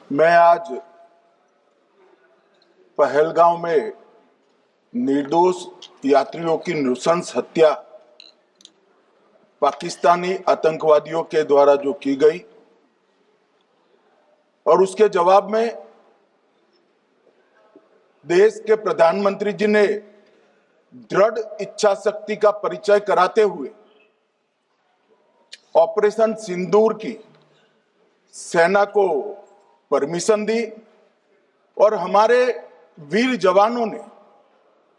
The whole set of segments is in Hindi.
मैं आज पहलगांव में निर्दोष यात्रियों की नृशंस हत्या पाकिस्तानी आतंकवादियों के द्वारा जो की गई और उसके जवाब में देश के प्रधानमंत्री जी ने दृढ़ इच्छा शक्ति का परिचय कराते हुए ऑपरेशन सिंदूर की सेना को परमिशन दी और हमारे वीर जवानों ने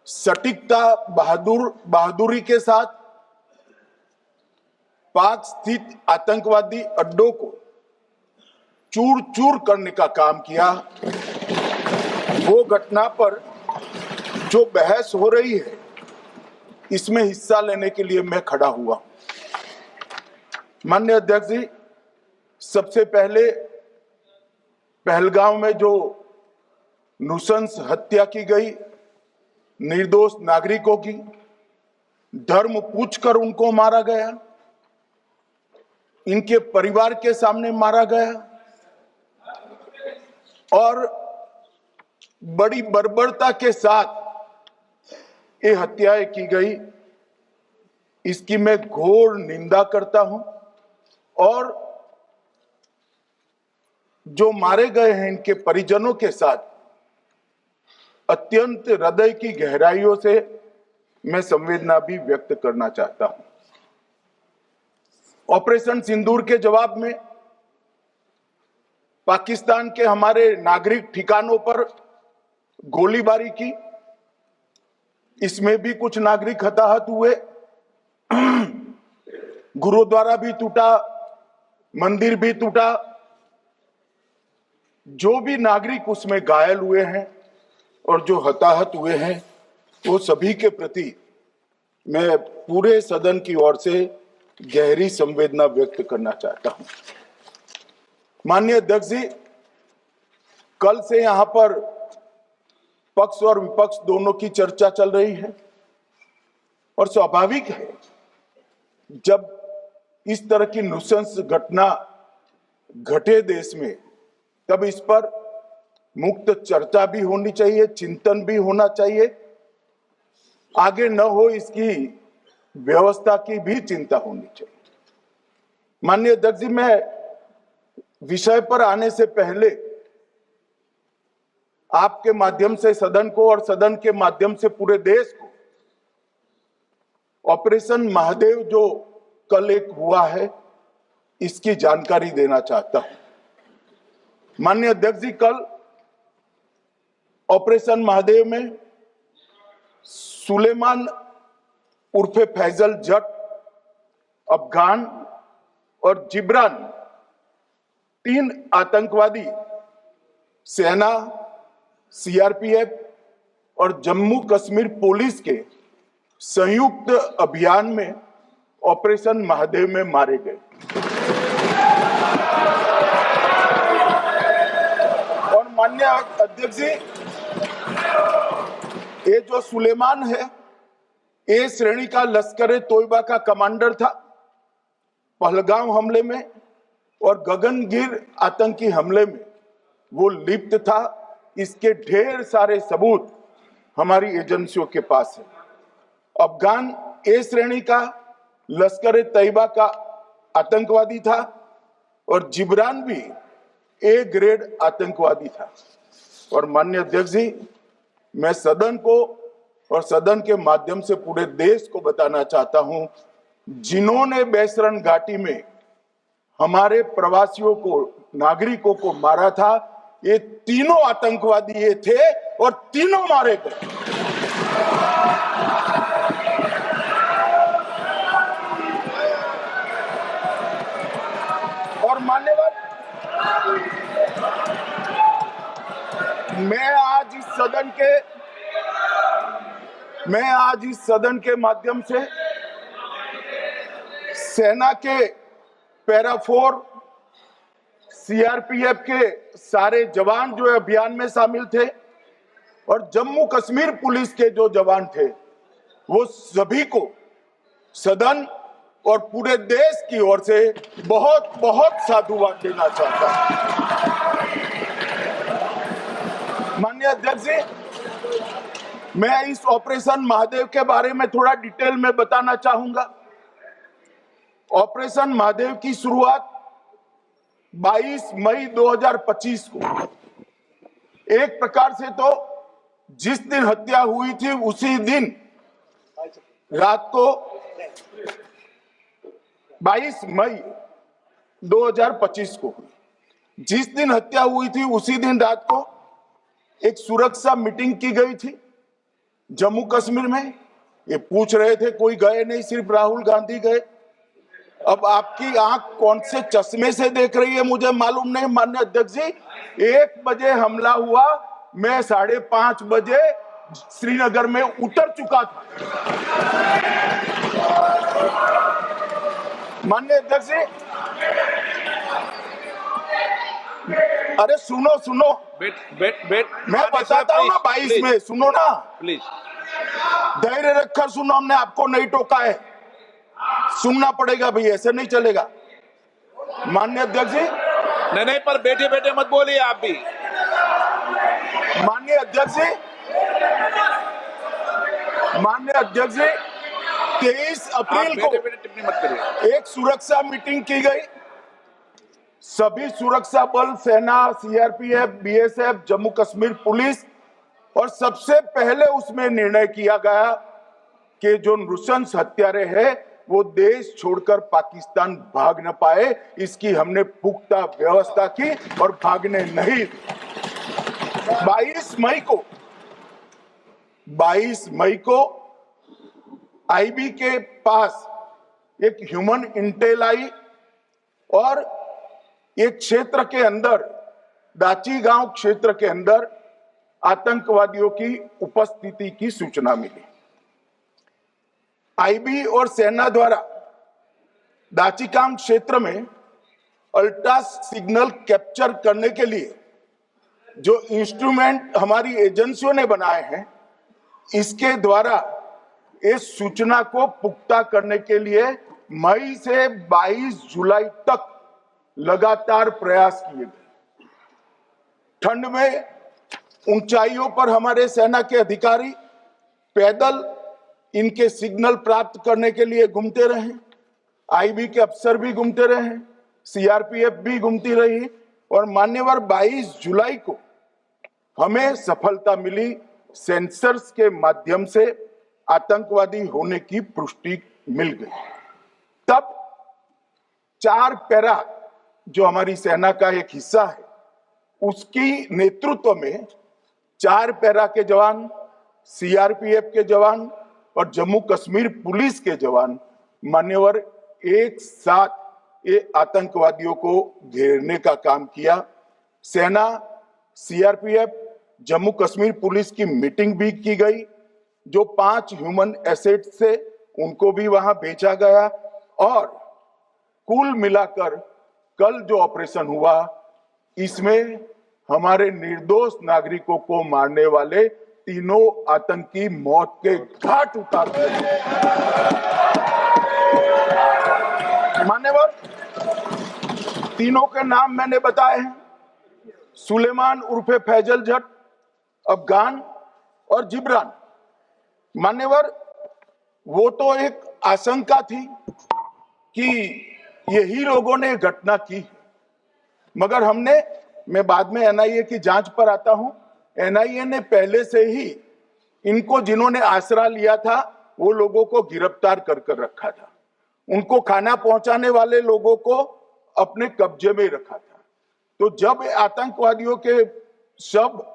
सटीकता बहादुरी के साथ पाक स्थित आतंकवादी अड्डों को चूर चूर करने का काम किया। वो घटना पर जो बहस हो रही है इसमें हिस्सा लेने के लिए मैं खड़ा हुआ। माननीय अध्यक्ष जी, सबसे पहले पहलगांव में जो नृशंस हत्या की गई निर्दोष नागरिकों की, धर्म पूछकर उनको मारा गया, इनके परिवार के सामने मारा गया और बड़ी बर्बरता के साथ ये हत्याएं की गई, इसकी मैं घोर निंदा करता हूं और जो मारे गए हैं इनके परिजनों के साथ अत्यंत हृदय की गहराइयों से मैं संवेदना भी व्यक्त करना चाहता हूं। ऑपरेशन सिंदूर के जवाब में पाकिस्तान के हमारे नागरिक ठिकानों पर गोलीबारी की, इसमें भी कुछ नागरिक हताहत हुए, गुरुद्वारा भी टूटा, मंदिर भी टूटा, जो भी नागरिक उसमें घायल हुए हैं और जो हताहत हुए हैं वो सभी के प्रति मैं पूरे सदन की ओर से गहरी संवेदना व्यक्त करना चाहता हूं। माननीय अध्यक्ष जी, कल से यहां पर पक्ष और विपक्ष दोनों की चर्चा चल रही है और स्वाभाविक है जब इस तरह की नृशंस घटना घटे देश में तब इस पर मुक्त चर्चा भी होनी चाहिए, चिंतन भी होना चाहिए, आगे न हो इसकी व्यवस्था की भी चिंता होनी चाहिए। माननीय अध्यक्ष जी, मैं विषय पर आने से पहले आपके माध्यम से सदन को और सदन के माध्यम से पूरे देश को ऑपरेशन महादेव जो कल एक हुआ है इसकी जानकारी देना चाहता हूं। माननीय अध्यक्ष जी, कल ऑपरेशन महादेव में सुलेमान उर्फे फैजल जट, अफगान और जिब्रान, 3 आतंकवादी सेना, सीआरपीएफ और जम्मू कश्मीर पुलिस के संयुक्त अभियान में ऑपरेशन महादेव में मारे गए और माननीय अध्यक्ष जी, ये जो सुलेमान है ए श्रेणी का लश्कर ए तोयबा का कमांडर था। पहलगाम हमले में और गगनगिर आतंकी हमले में वो लिप्त था। इसके ढेर सारे सबूत हमारी एजेंसियों के पास है। अफगान ए श्रेणी का लश्कर ए तैयबा का आतंकवादी था और जिब्रान भी ए ग्रेड आतंकवादी था। और माननीय अध्यक्ष जी, मैं सदन को और सदन के माध्यम से पूरे देश को बताना चाहता हूं, जिन्होंने बैसरन घाटी में हमारे प्रवासियों को, नागरिकों को मारा था, ये तीनों आतंकवादी ये थे और तीनों मारे गए। और मान्यवर, मैं आज इस सदन के माध्यम से सेना के पैरा 4, सीआरपीएफ के सारे जवान जो अभियान में शामिल थे और जम्मू कश्मीर पुलिस के जो जवान थे, वो सभी को सदन और पूरे देश की ओर से बहुत बहुत साधुवाद देना चाहता हूं। माननीय अध्यक्ष जी, मैं इस ऑपरेशन महादेव के बारे में थोड़ा डिटेल में बताना चाहूंगा। ऑपरेशन महादेव की शुरुआत 22 मई 2025 को, एक प्रकार से तो जिस दिन हत्या हुई थी उसी दिन रात को 22 मई 2025 को, जिस दिन हत्या हुई थी उसी दिन रात को एक सुरक्षा मीटिंग की गई थी जम्मू कश्मीर में। ये पूछ रहे थे, कोई गए नहीं, सिर्फ राहुल गांधी गए। अब आपकी आंख कौन से चश्मे से देख रही है मुझे मालूम नहीं माननीय अध्यक्ष जी। 1 बजे हमला हुआ, मैं 5:30 बजे श्रीनगर में उतर चुका था। माननीय अध्यक्ष जी, अरे सुनो सुनो, मैं बताता हूँ ना 22 में, सुनो ना प्लीज, धैर्य रखकर सुनो, हमने आपको नहीं टोका है, सुनना पड़ेगा भाई, ऐसे नहीं चलेगा। माननीय अध्यक्ष जी, नहीं, पर बैठे बैठे मत बोलिए आप भी। माननीय अध्यक्ष जी, 23 अप्रैल को टिप्पणी मत करिए। एक सुरक्षा मीटिंग की गई। सभी सुरक्षा बल, सेना, CRPF, BSF, Jammu Kashmir police, और सबसे पहले उसमें निर्णय किया गया कि जो नृशंस हत्यारे हैं वो देश छोड़कर पाकिस्तान भाग न पाए, इसकी हमने पुख्ता व्यवस्था की और भागने नहीं। 22 मई को आईबी के पास एक ह्यूमन इंटेल आई और एक क्षेत्र के अंदर, दाची गांव क्षेत्र के अंदर आतंकवादियों की उपस्थिति की सूचना मिली। आईबी और सेना द्वारा दाचीकाम क्षेत्र में अल्ट्रा सिग्नल कैप्चर करने के लिए जो इंस्ट्रूमेंट हमारी एजेंसियों ने बनाए हैं, इसके द्वारा इस सूचना को पुख्ता करने के लिए मई से 22 जुलाई तक लगातार प्रयास किए गए। ठंड में ऊंचाइयों पर हमारे सेना के अधिकारी पैदल इनके सिग्नल प्राप्त करने के लिए घूमते रहे, आईबी के अफसर भी घूमते रहे, सीआरपीएफ भी घूमती रही, और मान्यवर 22 जुलाई को हमें सफलता मिली। सेंसर्स के माध्यम से आतंकवादी होने की पुष्टि मिल गई। तब 4 पैरा जो हमारी सेना का एक हिस्सा है, उसकी नेतृत्व में 4 पैरा के जवान, सीआरपीएफ के जवान और जम्मू कश्मीर पुलिस के जवान मान्यवर एक साथ ये आतंकवादियों को घेरने का काम किया। सेना, सीआरपीएफ, जम्मू कश्मीर पुलिस की मीटिंग भी की गई। जो 5 ह्यूमन एसेट से उनको भी वहां भेजा गया, और कुल मिलाकर कल जो ऑपरेशन हुआ, इसमें हमारे निर्दोष नागरिकों को मारने वाले तीनों आतंकी मौत के घाट उतार दिए। मान्यवर, तीनों के नाम मैंने बताए हैं, सुलेमान उर्फे फैजल जट, अफगान और जिब्रान। मान्यवर, वो तो एक आशंका थी कि यही लोगों ने घटना की, मगर मैं बाद में एनआईए की जांच पर आता हूं, एनआईए ने पहले से ही इनको, जिन्होंने आसरा लिया था, वो लोगों को गिरफ्तार कर रखा था। उनको खाना पहुंचाने वाले लोगों को अपने कब्जे में रखा था। तो जब आतंकवादियों के शव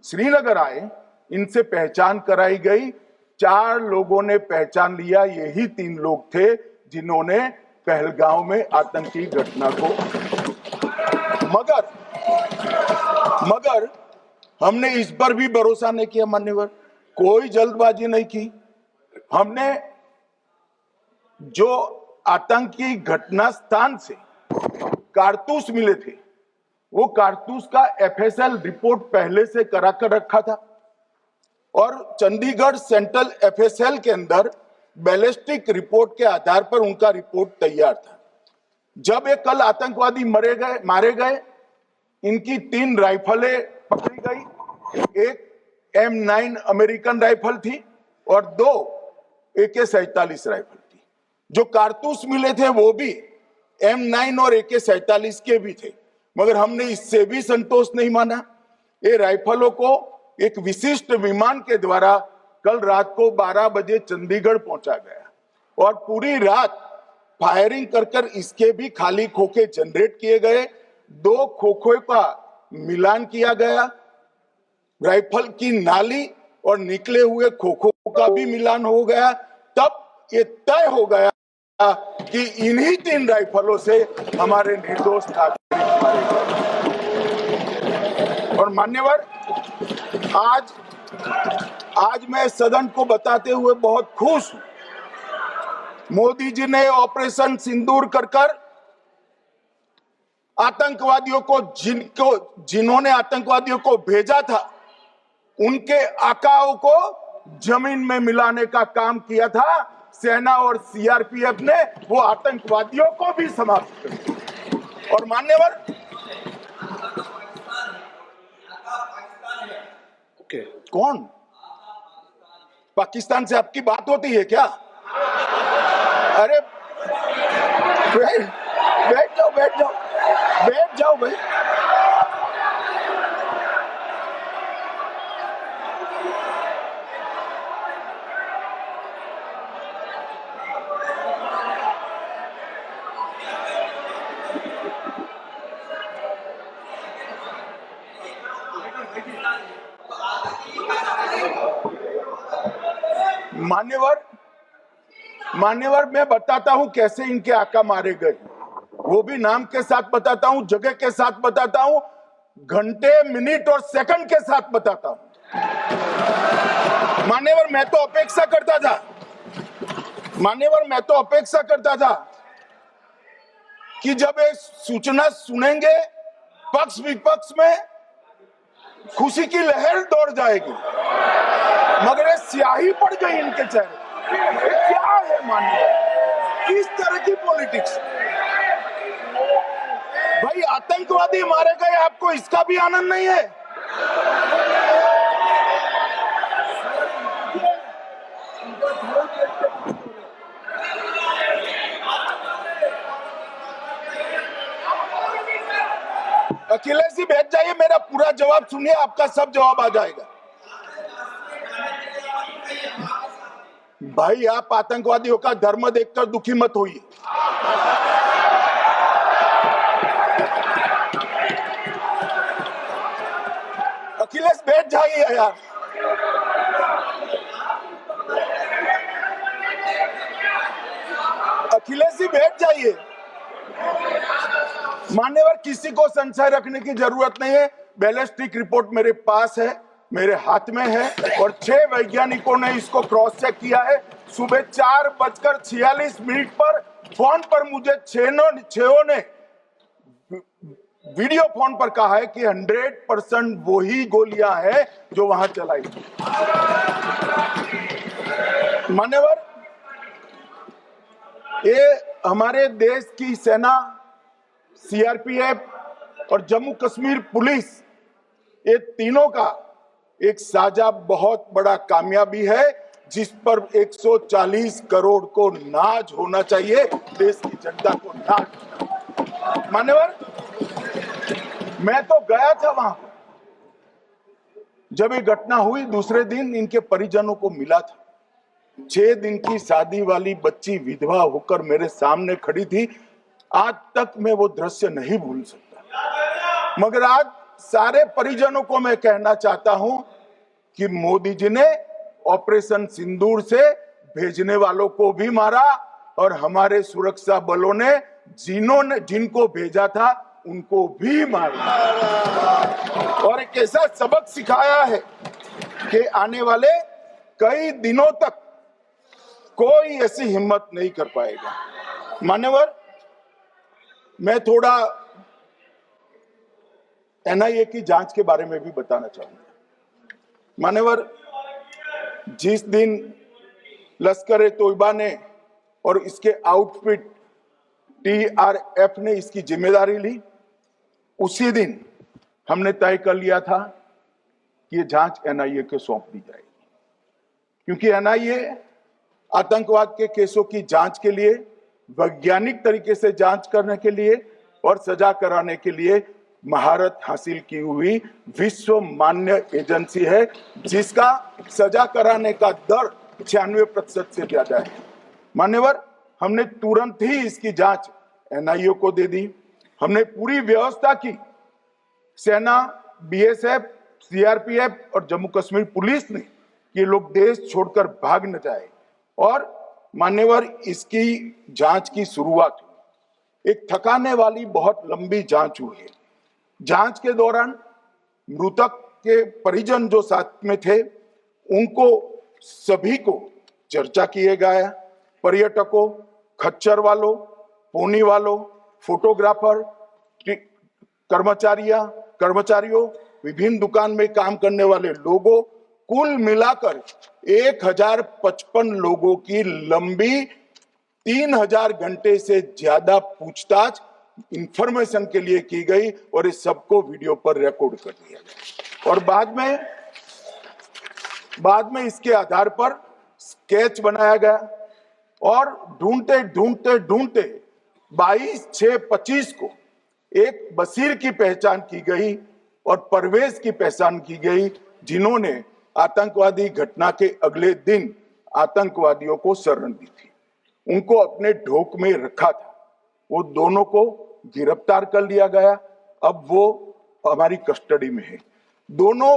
श्रीनगर आए, इनसे पहचान कराई गई। 4 लोगों ने पहचान लिया, यही 3 लोग थे जिन्होंने पहलगांव में आतंकी घटना को, मगर हमने इस पर भी भरोसा नहीं किया मान्यवर, कोई जल्दबाजी नहीं की। हमने जो आतंकी घटना स्थान से कारतूस मिले थे, वो कारतूस का एफएसएल रिपोर्ट पहले से करा कर रखा था, और चंडीगढ़ सेंट्रल एफएसएल के अंदर बैलिस्टिक रिपोर्ट के आधार पर उनका रिपोर्ट तैयार था। जब ये कल आतंकवादी मारे गए, इनकी 3 राइफलें पकड़ी गई, एक M9 अमेरिकन राइफल थी और 2 AK-47 राइफल थी। जो कारतूस मिले थे वो भी M9 और AK-47 के भी थे, मगर हमने इससे भी संतोष नहीं माना। ये राइफलों को एक विशिष्ट विमान के द्वारा कल रात को 12 बजे चंडीगढ़ पहुंचा गया और पूरी रात फायरिंग कर कर इसके भी खाली खोखे जनरेट किए गए। 2 खोखों का मिलान किया गया, राइफल की नाली और निकले हुए खोखों का भी मिलान हो गया। तब ये तय हो गया कि इन्हीं 3 राइफलों से हमारे निर्दोष नागरिक मारे गए। और मान्यवर, आज मैं सदन को बताते हुए बहुत खुश हूं। मोदी जी ने ऑपरेशन सिंदूर कर आतंकवादियों को जिन्होंने आतंकवादियों को भेजा था उनके आकाओं को जमीन में मिलाने का काम किया था। सेना और CRPF ने वो आतंकवादियों को भी समाप्त कर दिया। और मान्यवर, कौन पाकिस्तान से आपकी बात होती है क्या? अरे बैठ जाओ भाई। मान्यवर, मैं बताता हूं कैसे इनके आका मारे गए, वो भी नाम के साथ बताता हूं, जगह के साथ बताता हूं, घंटे, मिनट और सेकंड के साथ बताता हूं। मान्यवर, मैं तो अपेक्षा करता था कि जब ये सूचना सुनेंगे पक्ष विपक्ष में खुशी की लहर दौड़ जाएगी, मगर ये स्याही पड़ गई इनके चेहरे। क्या है मान्यवर, किस तरह की पॉलिटिक्स? भाई, आतंकवादी मारे गए, आपको इसका भी आनंद नहीं है? अखिलेश जी बैठ जाइए, मेरा पूरा जवाब सुनिए, आपका सब जवाब आ जाएगा। भाई, आप आतंकवादियों का धर्म देखकर दुखी मत होइए। अखिलेश बैठ जाइए यार। अखिलेश जी बैठ जाइए। मान्यवर, किसी को संशय रखने की जरूरत नहीं है। बैलिस्टिक रिपोर्ट मेरे पास है, मेरे हाथ में है और 6 वैज्ञानिकों ने इसको क्रॉस चेक किया है। सुबह 4:46 पर फोन पर मुझे 6 ने वीडियो फोन पर कहा है कि 100% वही गोलियां हैं जो वहां चलाई। मान्यवर, ये हमारे देश की सेना, CRPF और जम्मू कश्मीर पुलिस, ये तीनों का एक साझा बहुत बड़ा कामयाबी है, जिस पर 140 करोड़ को नाज होना चाहिए, देश की जनता को नाज। मान्यवर, मैं तो गया था वहां पर जब ये घटना हुई। दूसरे दिन इनके परिजनों को मिला था। 6 दिन की शादी वाली बच्ची विधवा होकर मेरे सामने खड़ी थी। आज तक मैं वो दृश्य नहीं भूल सकता। मगर आज सारे परिजनों को मैं कहना चाहता हूं कि मोदी जी ने ऑपरेशन सिंदूर से भेजने वालों को भी मारा और हमारे सुरक्षा बलों ने जिनको भेजा था उनको भी मारा और एक ऐसा सबक सिखाया है कि आने वाले कई दिनों तक कोई ऐसी हिम्मत नहीं कर पाएगा। मान्यवर, मैं थोड़ा NIA की जांच के बारे में भी बताना चाहूंगा। मान्यवर, जिस दिन लश्कर ए तोयबा ने और इसके आउटफिट TRF ने इसकी जिम्मेदारी ली, उसी दिन हमने तय कर लिया था कि ये जांच एनआईए को सौंप दी जाएगी, क्योंकि एनआईए आतंकवाद के केसों की जांच के लिए, वैज्ञानिक तरीके से जांच करने के लिए और सजा कराने के लिए महारत हासिल की हुई विश्व मान्य एजेंसी है, जिसका सजा कराने का दर 96% से ज्यादा है। मान्यवर, हमने तुरंत ही इसकी जांच एनआईए को दे दी। हमने पूरी व्यवस्था की, सेना, बीएसएफ, सीआरपीएफ और जम्मू कश्मीर पुलिस ने ये लोग देश छोड़कर भाग न जाए। और मान्यवर, इसकी जांच की शुरुआत हुई। एक थकाने वाली बहुत लंबी जांच हुई है। जांच के दौरान मृतक के परिजन जो साथ में थे, उनको सभी को चर्चा किए गया। पर्यटकों, खच्चर वालों, पोनी वालों, फोटोग्राफर, कर्मचारियों, विभिन्न दुकान में काम करने वाले लोगों, कुल मिलाकर 1055 लोगों की लंबी 3000 घंटे से ज्यादा पूछताछ इंफॉर्मेशन के लिए की गई और इस सबको वीडियो पर रिकॉर्ड कर दिया गया। और बाद में इसके आधार पर स्केच बनाया गया और ढूंढते 22/6/25 को एक बशीर की पहचान की गई और परवेज की पहचान की गई, जिन्होंने आतंकवादी घटना के अगले दिन आतंकवादियों को शरण दी थी। उनको अपने ढोक में रखा था। वो दोनों को गिरफ्तार कर लिया गया। अब वो हमारी कस्टडी में है। दोनों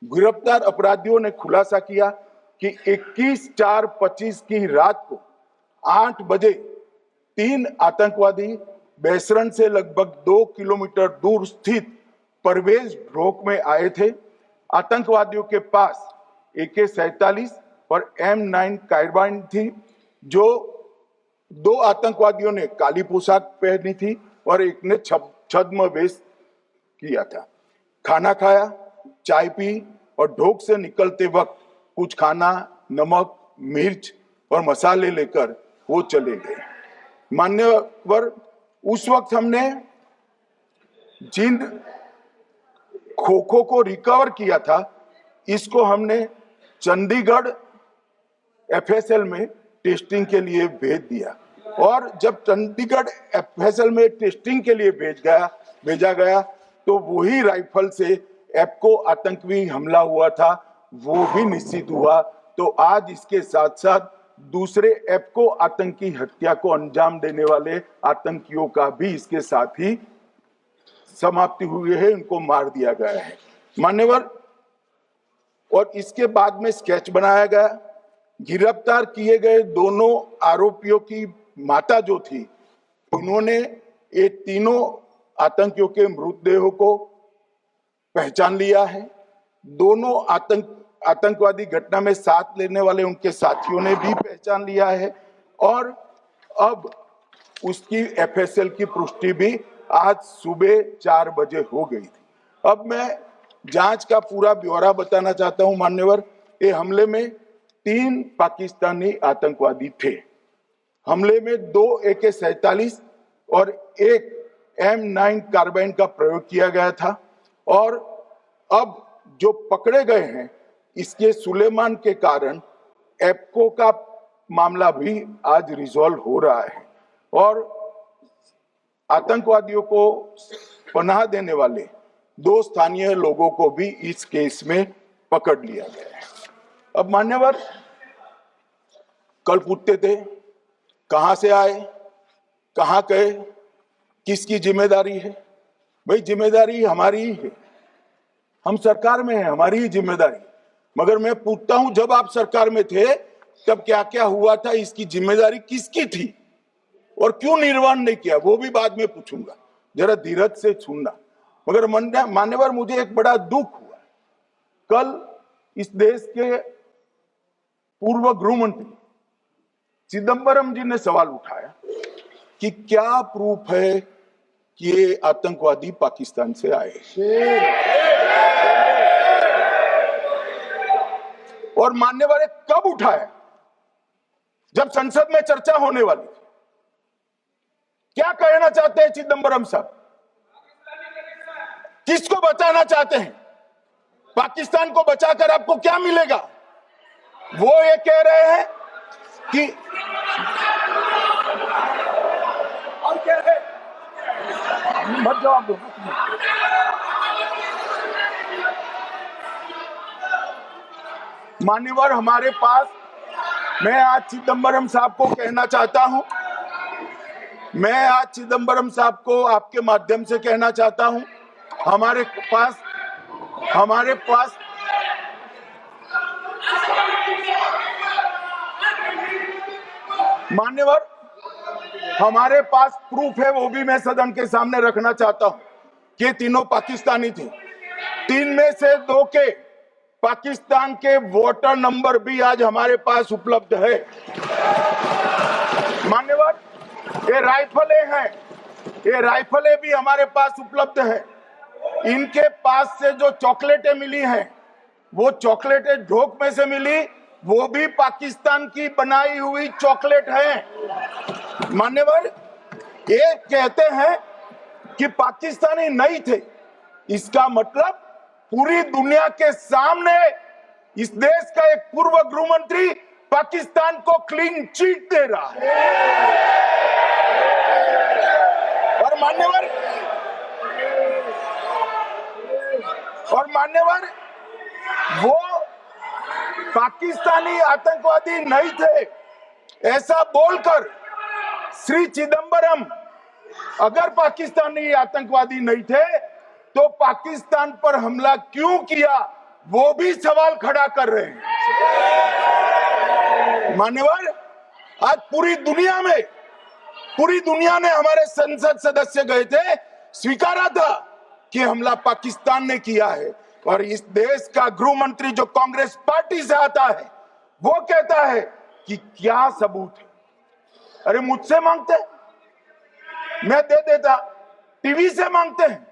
गिरफ्तार अपराधियों ने खुलासा किया कि 21/4/25 की रात को 8 बजे 3 आतंकवादी बेसरन से लगभग 2 किलोमीटर दूर स्थित परवेज ढोक में आए थे। आतंकवादियों के पास AK-47 और M9 कार्बाइन थी। जो 2 आतंकवादियों ने काली पोशाक पहनी थी और एक ने छद्म वेश किया था। खाना खाया, चाय पी और ढोक से निकलते वक्त कुछ खाना, नमक, मिर्च और मसाले लेकर वो चले गए। मान्यवर, उस वक्त हमने जिन खोखो को रिकवर किया था, इसको हमने चंडीगढ़ FSL में टेस्टिंग के लिए भेज दिया। और जब चंडीगढ़ FSL में टेस्टिंग के लिए भेजा गया तो वही राइफल से एप्को आतंकी हमला हुआ था, वो भी निश्चित हुआ। तो आज इसके साथ साथ दूसरे एप्को आतंकी हत्या को अंजाम देने वाले आतंकियों का भी इसके साथ ही समाप्ति हुई है, उनको मार दिया गया है। मान्यवर, और इसके बाद में स्केच बनाया गया। गिरफ्तार किए गए दोनों आरोपियों की माता जो थी, उन्होंने ये तीनों आतंकियों के मृतदेहों को पहचान लिया है। दोनों आतंकवादी घटना में साथ लेने वाले उनके साथियों ने भी पहचान लिया है और अब उसकी FSL की पुष्टि भी आज सुबह 4 बजे हो गई थी। अब मैं जांच का पूरा ब्यौरा बताना चाहता हूं। मान्यवर, ये हमले में 3 पाकिस्तानी आतंकवादी थे। हमले में 2 AK-47 और 1 M9 कार्बाइन का प्रयोग किया गया था। और अब जो पकड़े गए हैं, इसके सुलेमान के कारण एप्को का मामला भी आज रिजॉल्व हो रहा है और आतंकवादियों को पनाह देने वाले 2 स्थानीय लोगों को भी इस केस में पकड़ लिया गया है। अब मान्यवर, कल पूछते थे कहां से आए, कहां गए, किसकी जिम्मेदारी है। भाई, जिम्मेदारी हमारी ही है। हम सरकार में हैं, हमारी ही जिम्मेदारी। मगर मैं पूछता हूं, जब आप सरकार में थे तब क्या क्या हुआ था, इसकी जिम्मेदारी किसकी थी और क्यों निर्वहन नहीं किया, वो भी बाद में पूछूंगा। जरा धीरज से सुनना। मगर मान्यवर, मुझे एक बड़ा दुख हुआ। कल इस देश के पूर्व गृह मंत्री चिदंबरम जी ने सवाल उठाया कि क्या प्रूफ है कि ये आतंकवादी पाकिस्तान से आए। और मान्यवर, कब उठाया? जब संसद में चर्चा होने वाली थी। क्या कहना चाहते हैं चिदंबरम साहब? किसको बचाना चाहते हैं? पाकिस्तान को बचाकर आपको क्या मिलेगा? वो ये कह रहे हैं कि और क्या है, मत जवाब दो। मान्यवर, हमारे पास, मैं आज चिदम्बरम साहब को कहना चाहता हूं, मैं आज चिदम्बरम साहब को आपके माध्यम से कहना चाहता हूं, हमारे पास मान्यवर, हमारे पास प्रूफ है, वो भी मैं सदन के सामने रखना चाहता हूं कि तीनों पाकिस्तानी थे। 3 में से 2 के पाकिस्तान के वोटर नंबर भी आज हमारे पास उपलब्ध है। मान्यवर, ये राइफलें भी हमारे पास उपलब्ध है। इनके पास से जो चॉकलेटें मिली हैं, वो चॉकलेटें ढोक में से मिली, वो भी पाकिस्तान की बनाई हुई चॉकलेट है। मान्यवर, ये कहते हैं कि पाकिस्तानी नहीं थे, इसका मतलब पूरी दुनिया के सामने इस देश का एक पूर्व गृह मंत्री पाकिस्तान को क्लीन चिट दे रहा है। और मान्यवर, वो पाकिस्तानी आतंकवादी नहीं थे, ऐसा बोलकर श्री चिदम्बरम अगर पाकिस्तानी आतंकवादी नहीं थे तो पाकिस्तान पर हमला क्यों किया, वो भी सवाल खड़ा कर रहे हैं। मान्यवर, आज पूरी दुनिया ने हमारे संसद सदस्य गए थे, स्वीकारा था कि हमला पाकिस्तान ने किया है। और इस देश का गृह मंत्री जो कांग्रेस पार्टी से आता है, वो कहता है कि क्या सबूत है। अरे मुझसे मांगते, मैं दे देता, टीवी से मांगते हैं,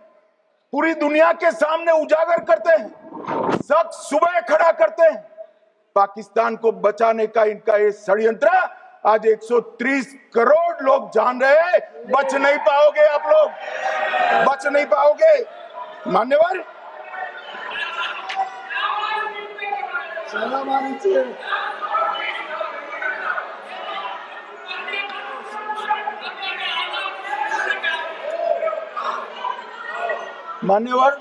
पूरी दुनिया के सामने उजागर करते हैं, सब सुबह खड़ा करते हैं। पाकिस्तान को बचाने का इनका ये षड्यंत्र आज 130 करोड़ लोग जान रहे हैं। बच नहीं पाओगे आप लोग, बच नहीं पाओगे। मान्यवर, मान्यवर,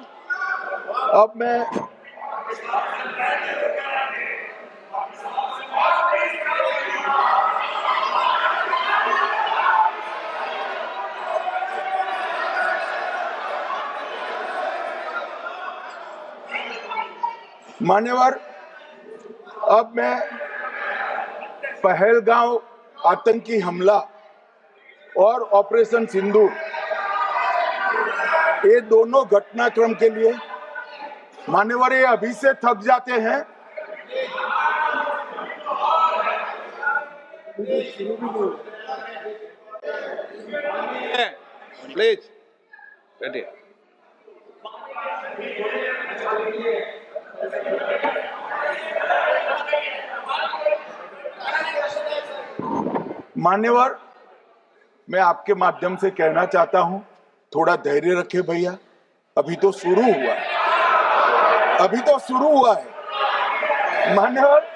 अब मैं पहलगांव आतंकी हमला और ऑपरेशन सिंदूर, ये दोनों घटनाक्रम के लिए मान्यवर ये अभी से थक जाते हैं। प्लीज बैठिए। मान्यवर, मैं आपके माध्यम से कहना चाहता हूं, थोड़ा धैर्य रखे भैया, अभी तो शुरू हुआ है। मान्यवर,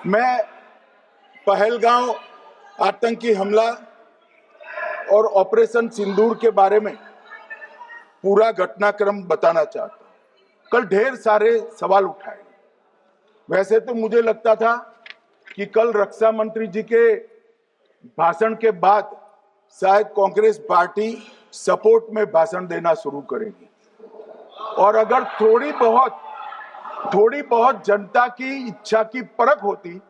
मैं पहलगांव आतंकी हमला और ऑपरेशन सिंदूर के बारे में पूरा घटनाक्रम बताना चाहता हूं। कल ढेर सारे सवाल उठाए। वैसे तो मुझे लगता था कि कल रक्षा मंत्री जी के भाषण के बाद शायद कांग्रेस पार्टी सपोर्ट में भाषण देना शुरू करेगी और अगर थोड़ी बहुत जनता की इच्छा की परख होती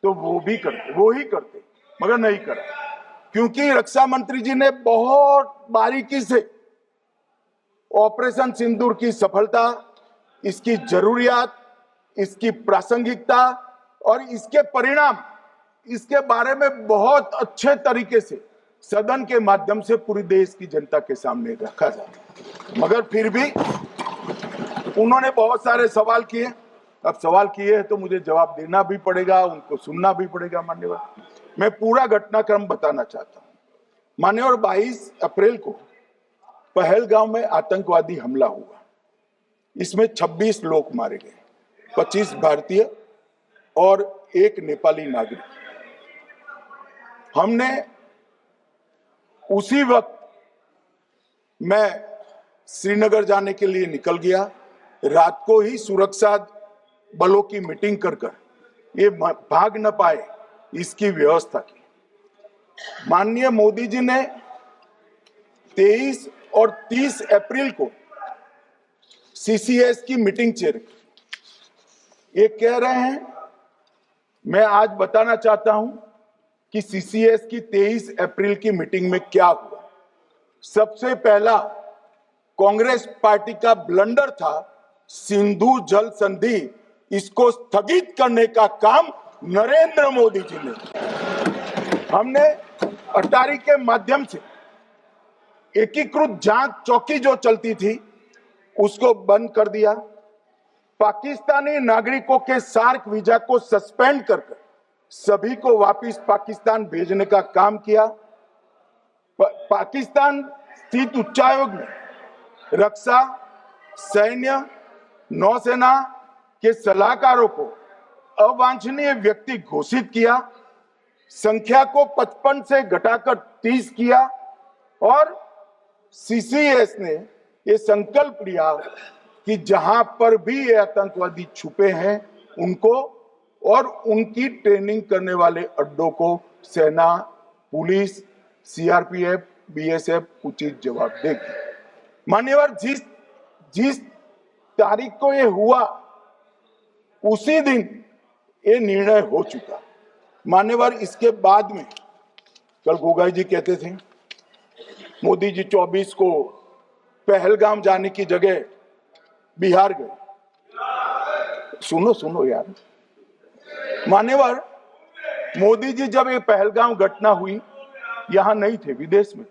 तो वो ही करते, मगर नहीं करा, क्योंकि रक्षा मंत्री जी ने बहुत बारीकी से ऑपरेशन सिंदूर की सफलता, इसकी जरूरियात, इसकी प्रासंगिकता और इसके परिणाम, इसके बारे में बहुत अच्छे तरीके से सदन के माध्यम से पूरी देश की जनता के सामने रखा जाए। मगर फिर भी उन्होंने बहुत सारे सवाल किए। अब सवाल किए हैं तो मुझे जवाब देना भी पड़ेगा, उनको सुनना भी पड़ेगा। मान्यवर, मैं पूरा घटनाक्रम बताना चाहता हूं। मान्यवर, 22 अप्रैल को पहलगाम में आतंकवादी हमला हुआ। इसमें 26 लोग मारे गए, 25 भारतीय और 1 नेपाली नागरिक। हमने उसी वक्त मैं श्रीनगर जाने के लिए निकल गया। रात को ही सुरक्षा बलों की मीटिंग कर ये भाग न पाए इसकी व्यवस्था की। माननीय मोदी जी ने 23 और 30 अप्रैल को सीसीएस की मीटिंग चेयर की। ये कह रहे हैं, मैं आज बताना चाहता हूं कि सीसीएस की 23 अप्रैल की मीटिंग में क्या हुआ। सबसे पहला कांग्रेस पार्टी का ब्लंडर था सिंधु जल संधि, इसको स्थगित करने का काम नरेंद्र मोदी जी ने। हमने अटारी के माध्यम से एकीकृत जांच चौकी जो चलती थी उसको बंद कर दिया। पाकिस्तानी नागरिकों के सार्क वीजा को सस्पेंड कर सभी को वापस पाकिस्तान भेजने का काम किया। पाकिस्तान स्थित उच्चायोग ने रक्षा, सैन्य, नौसेना के सलाहकारों को अवांछनीय व्यक्ति घोषित किया, संख्या को 55 से घटाकर 30 किया और सीसीएस ने ये संकल्प लिया कि जहां पर भी ये आतंकवादी छुपे हैं उनको और उनकी ट्रेनिंग करने वाले अड्डों को सेना, पुलिस, सीआरपीएफ, बीएसएफ उचित जवाब देगी। मान्यवर, जिस तारीख को ये हुआ उसी दिन ये निर्णय हो चुका। मान्यवर, इसके बाद में कल गोगाई जी कहते थे मोदी जी 24 को पहलगाम जाने की जगह बिहार गए। सुनो यार, मान्यवर, मोदी जी जब ये पहलगाम घटना हुई यहां नहीं थे, विदेश में थे।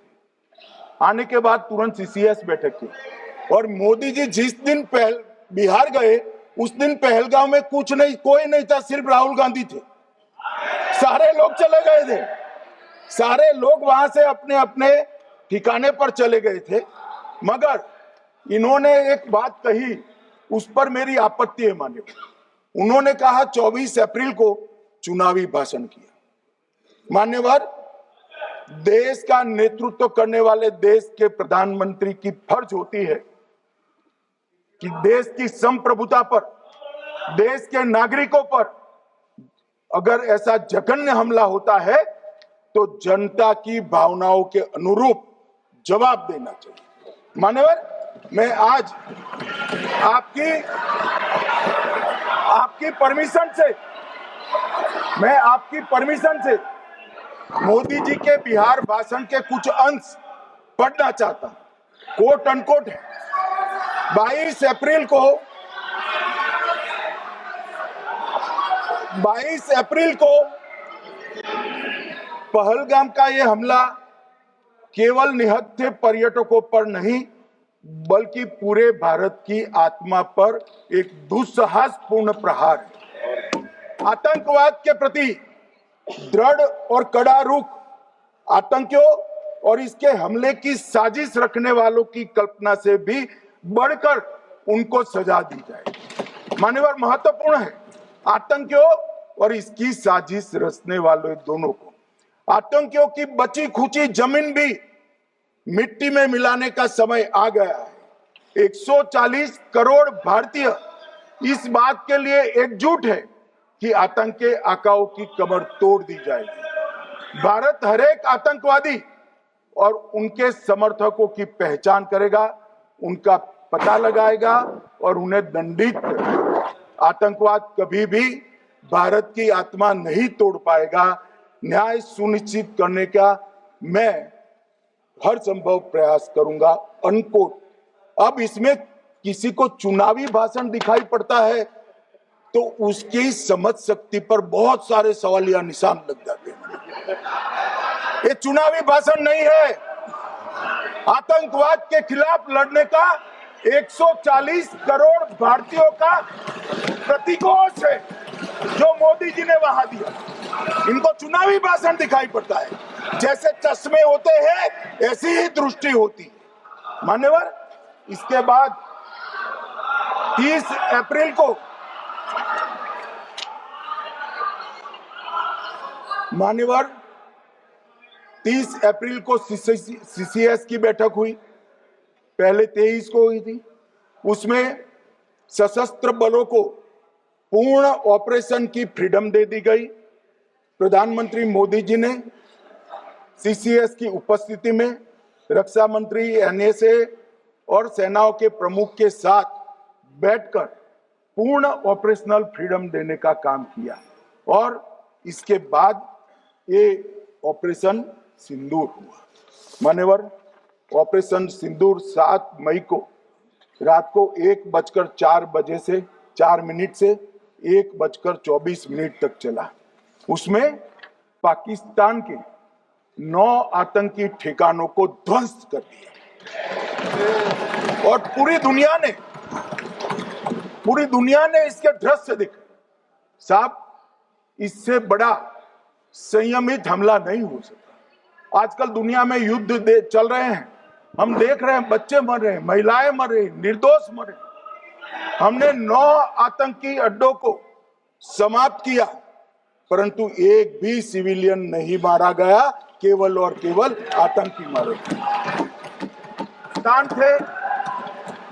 आने के बाद तुरंत सीसीएस बैठक की और मोदी जी जिस दिन बिहार गए उस दिन पहलगाम में कुछ नहीं, कोई नहीं था, सिर्फ राहुल गांधी थे। सारे लोग चले गए थे, सारे लोग वहां से अपने अपने ठिकाने पर चले गए थे। मगर इन्होंने एक बात कही, उस पर मेरी आपत्ति है मान्यवर। उन्होंने कहा 24 अप्रैल को चुनावी भाषण किया। मान्यवर, देश का नेतृत्व करने वाले देश के प्रधानमंत्री की फर्ज होती है कि देश की संप्रभुता पर, देश के नागरिकों पर अगर ऐसा जघन्य हमला होता है तो जनता की भावनाओं के अनुरूप जवाब देना चाहिए। मान्यवर, मैं आज आपकी परमिशन से मोदी जी के बिहार भाषण के कुछ अंश पढ़ना चाहता हूं। कोट अनकोट है। 22 अप्रैल को पहलगाम का यह हमला केवल निहत्थे पर्यटकों पर नहीं बल्कि पूरे भारत की आत्मा पर एक दुस्साहसपूर्ण प्रहार है। आतंकवाद के प्रति दृढ़ और कड़ा रुख, आतंकियों और इसके हमले की साजिश रखने वालों की कल्पना से भी बढ़कर उनको सजा दी जाए। मान्यवर, महत्वपूर्ण है आतंकियों और इसकी साजिश रचने वाले दोनों को। आतंकियों की बची खुची जमीन भी मिट्टी में मिलाने का समय आ गया है। 140 करोड़ भारतीय इस बात के लिए एकजुट है कि आतंक के आकाओं की कमर तोड़ दी जाएगी। भारत हर एक आतंकवादी और उनके समर्थकों की पहचान करेगा, उनका पता लगाएगा और उन्हें दंडित करेगा। आतंकवाद कभी भी भारत की आत्मा नहीं तोड़ पाएगा। न्याय सुनिश्चित करने का मैं हर संभव प्रयास करूंगा। अनकोट। अब इसमें किसी को चुनावी भाषण दिखाई पड़ता है तो उसकी समझ शक्ति पर बहुत सारे सवालिया निशान लग जाते हैं। ये चुनावी भाषण नहीं है, आतंकवाद के खिलाफ लड़ने का 140 करोड़ भारतीयों का प्रतिघोष है जो मोदी जी ने वहां दिया। इनको चुनावी भाषण दिखाई पड़ता है। जैसे चश्मे होते हैं ऐसी ही दृष्टि होती है। मान्यवर, इसके बाद 30 अप्रैल को मान्यवर 30 अप्रैल को सीसीएस की बैठक हुई, पहले 23 को हुई थी। उसमें सशस्त्र बलों को पूर्ण ऑपरेशन की फ्रीडम दे दी गई। प्रधानमंत्री मोदी जी ने सीसीएस की उपस्थिति में रक्षा मंत्री, एनएसए और सेनाओं के प्रमुख के साथ बैठकर पूर्ण ऑपरेशनल फ्रीडम देने का काम किया और इसके बाद ये ऑपरेशन सिंदूर हुआ। मान्यवर, ऑपरेशन सिंदूर 7 मई को रात को 1:04 से 4 मिनट से 1:24 तक चला। उसमें पाकिस्तान के 9 आतंकी ठिकानों को ध्वस्त कर दिया और पूरी दुनिया ने इसके दृश्य देखे। साहब, इससे बड़ा संयमित हमला नहीं हो सकता। आजकल दुनिया में युद्ध चल रहे हैं, हम देख रहे हैं, बच्चे मर रहे हैं, महिलाएं मर रही, निर्दोष मर रहे। हमने 9 आतंकी अड्डों को समाप्त किया, परंतु एक भी सिविलियन नहीं मारा गया, केवल और केवल आतंकी मारे गए। स्थान थे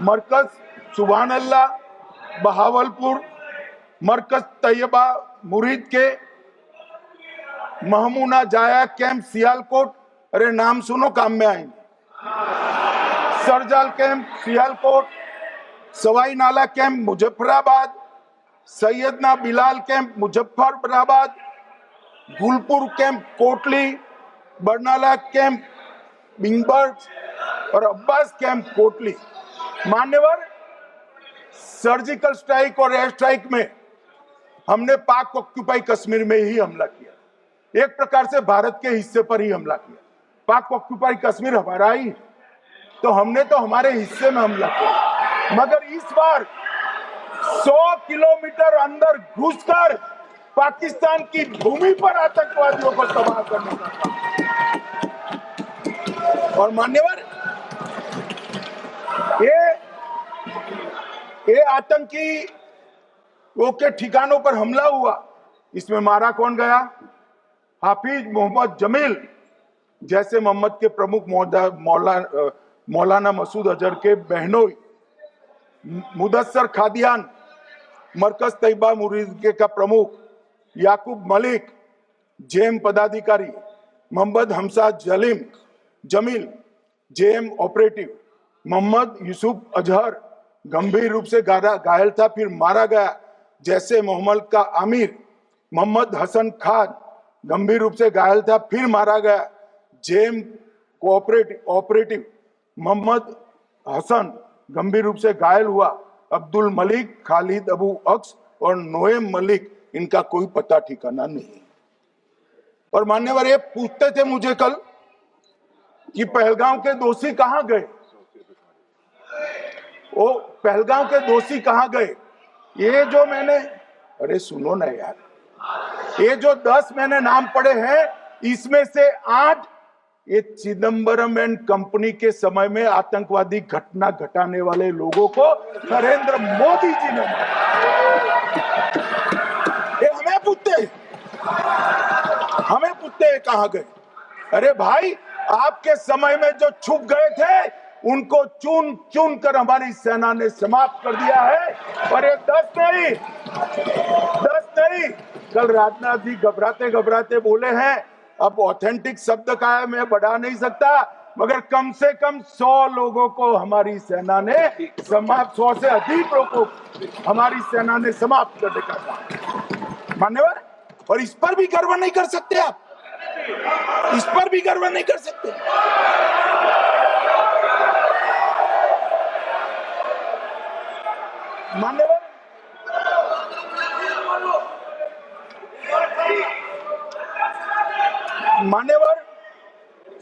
मरकज सुभान अल्लाह बहावलपुर, मरकज तैयबा मुरीद के, महमूना जाया कैंप सियालकोट, अरे नाम सुनो काम में आएंगे, सरजाल camp Sialkot, Sawai Nala camp Muzaffarabad, Syedna Bilal camp Muzaffarabad, Gulpur camp Kotli, Barnala camp Bhimber और अब्बास कैंप कोटली। मान्यवर, सर्जिकल स्ट्राइक और एयर स्ट्राइक में हमने पाक ऑक्यूपाई कश्मीर में ही हमला किया, एक प्रकार से भारत के हिस्से पर ही हमला किया। पाक ऑक्यूपाई कश्मीर हमारा ही, तो हमने तो हमारे हिस्से में हमला किया, मगर इस बार 100 किलोमीटर अंदर घुसकर पाकिस्तान की भूमि पर आतंकवादियों को तबाह करने का काम। और मान्यवर, ये आतंकी वो के ठिकानों पर हमला हुआ, इसमें मारा कौन गया? हाफिज मोहम्मद जमील जैसे मोहम्मद के प्रमुख मौलाना मसूद अजहर के बहनोई, मुदस्सर खादियान मरकज तैयबा मुरीद का प्रमुख, याकूब मलिक जेएम पदाधिकारी, मोहम्मद हमसा जमील जेएम ऑपरेटिव, मोहम्मद यूसुफ अजहर गंभीर रूप से घायल था, फिर मारा गया। जैसे मोहम्मद का आमिर मोहम्मद हसन खान गंभीर रूप से घायल था, फिर मारा गया। जेएम ऑपरेटिव मोहम्मद हसन गंभीर रूप से घायल हुआ। अब्दुल मलिक, खालिद अबू अक्स और नोएम मलिक, इनका कोई पता ठिकाना नहीं। और मान्यवर, ये पूछते थे मुझे कल कि पहलगांव के दोषी कहां गए, वो पहलगांव के दोषी कहां गए? ये जो मैंने, अरे सुनो ना यार, ये जो 10 मैंने नाम पढ़े हैं, इसमें से 8 ये चिदम्बरम एंड कंपनी के समय में आतंकवादी घटना घटाने वाले लोगों को नरेंद्र मोदी जी ने ये हमें पूछते कहां गए? अरे भाई, आपके समय में जो छुप गए थे उनको चुन चुन कर हमारी सेना ने समाप्त कर दिया है। और ये 10 नहीं, कल राजनाथ जी घबराते बोले हैं, अब ऑथेंटिक शब्द का है, मैं बढ़ा नहीं सकता, मगर कम से कम 100 लोगों को हमारी सेना ने समाप्त, 100 से अधिक लोगों को हमारी सेना ने समाप्त करने का काम। मान्यवर, और इस पर भी गर्व नहीं कर सकते आप, इस पर भी गर्व नहीं कर सकते। मान्यवर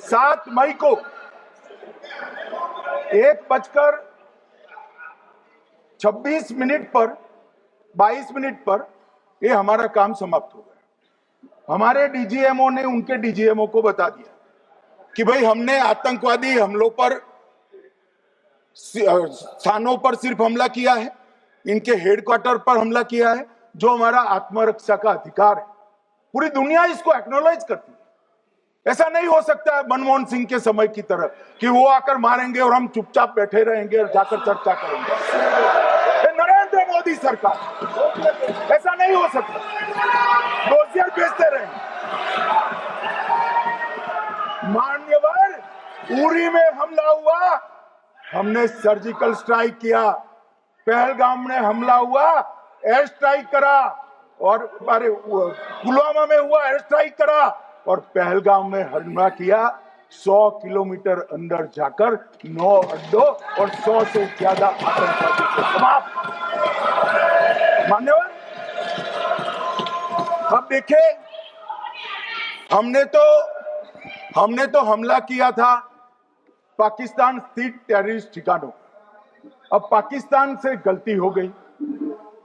7 मई को 1:26 पर 22 मिनट पर ये हमारा काम समाप्त हो गया। हमारे डीजीएमओ ने उनके डीजीएमओ को बता दिया कि भाई, हमने आतंकवादी हमलों पर स्थानों पर सिर्फ हमला किया है, इनके हेडक्वार्टर पर हमला किया है, जो हमारा आत्मरक्षा का अधिकार है। पूरी दुनिया इसको एक्नॉलेज करती है। ऐसा नहीं हो सकता है मनमोहन सिंह के समय की तरह कि वो आकर मारेंगे और हम चुपचाप बैठे रहेंगे और जाकर चर्चा करेंगे। नरेंद्र मोदी सरकार, ऐसा नहीं हो सकता। डोजियर भेजते रहेंगे। मान्यवर, उरी में हमला हुआ, हमने सर्जिकल स्ट्राइक किया। पहलगाम में हमला हुआ, एयर स्ट्राइक करा, और अरे पुलवामा में हुआ, एयर स्ट्राइक करा, और पहलगाम में हमला किया। 100 किलोमीटर अंदर जाकर 9 अड्डों और 100 से ज्यादा आतंकवादी को समाप्त। मान्यवर, अब देखें, हमने तो हमला किया था पाकिस्तान स्थित टेररिस्ट ठिकानों। अब पाकिस्तान से गलती हो गई।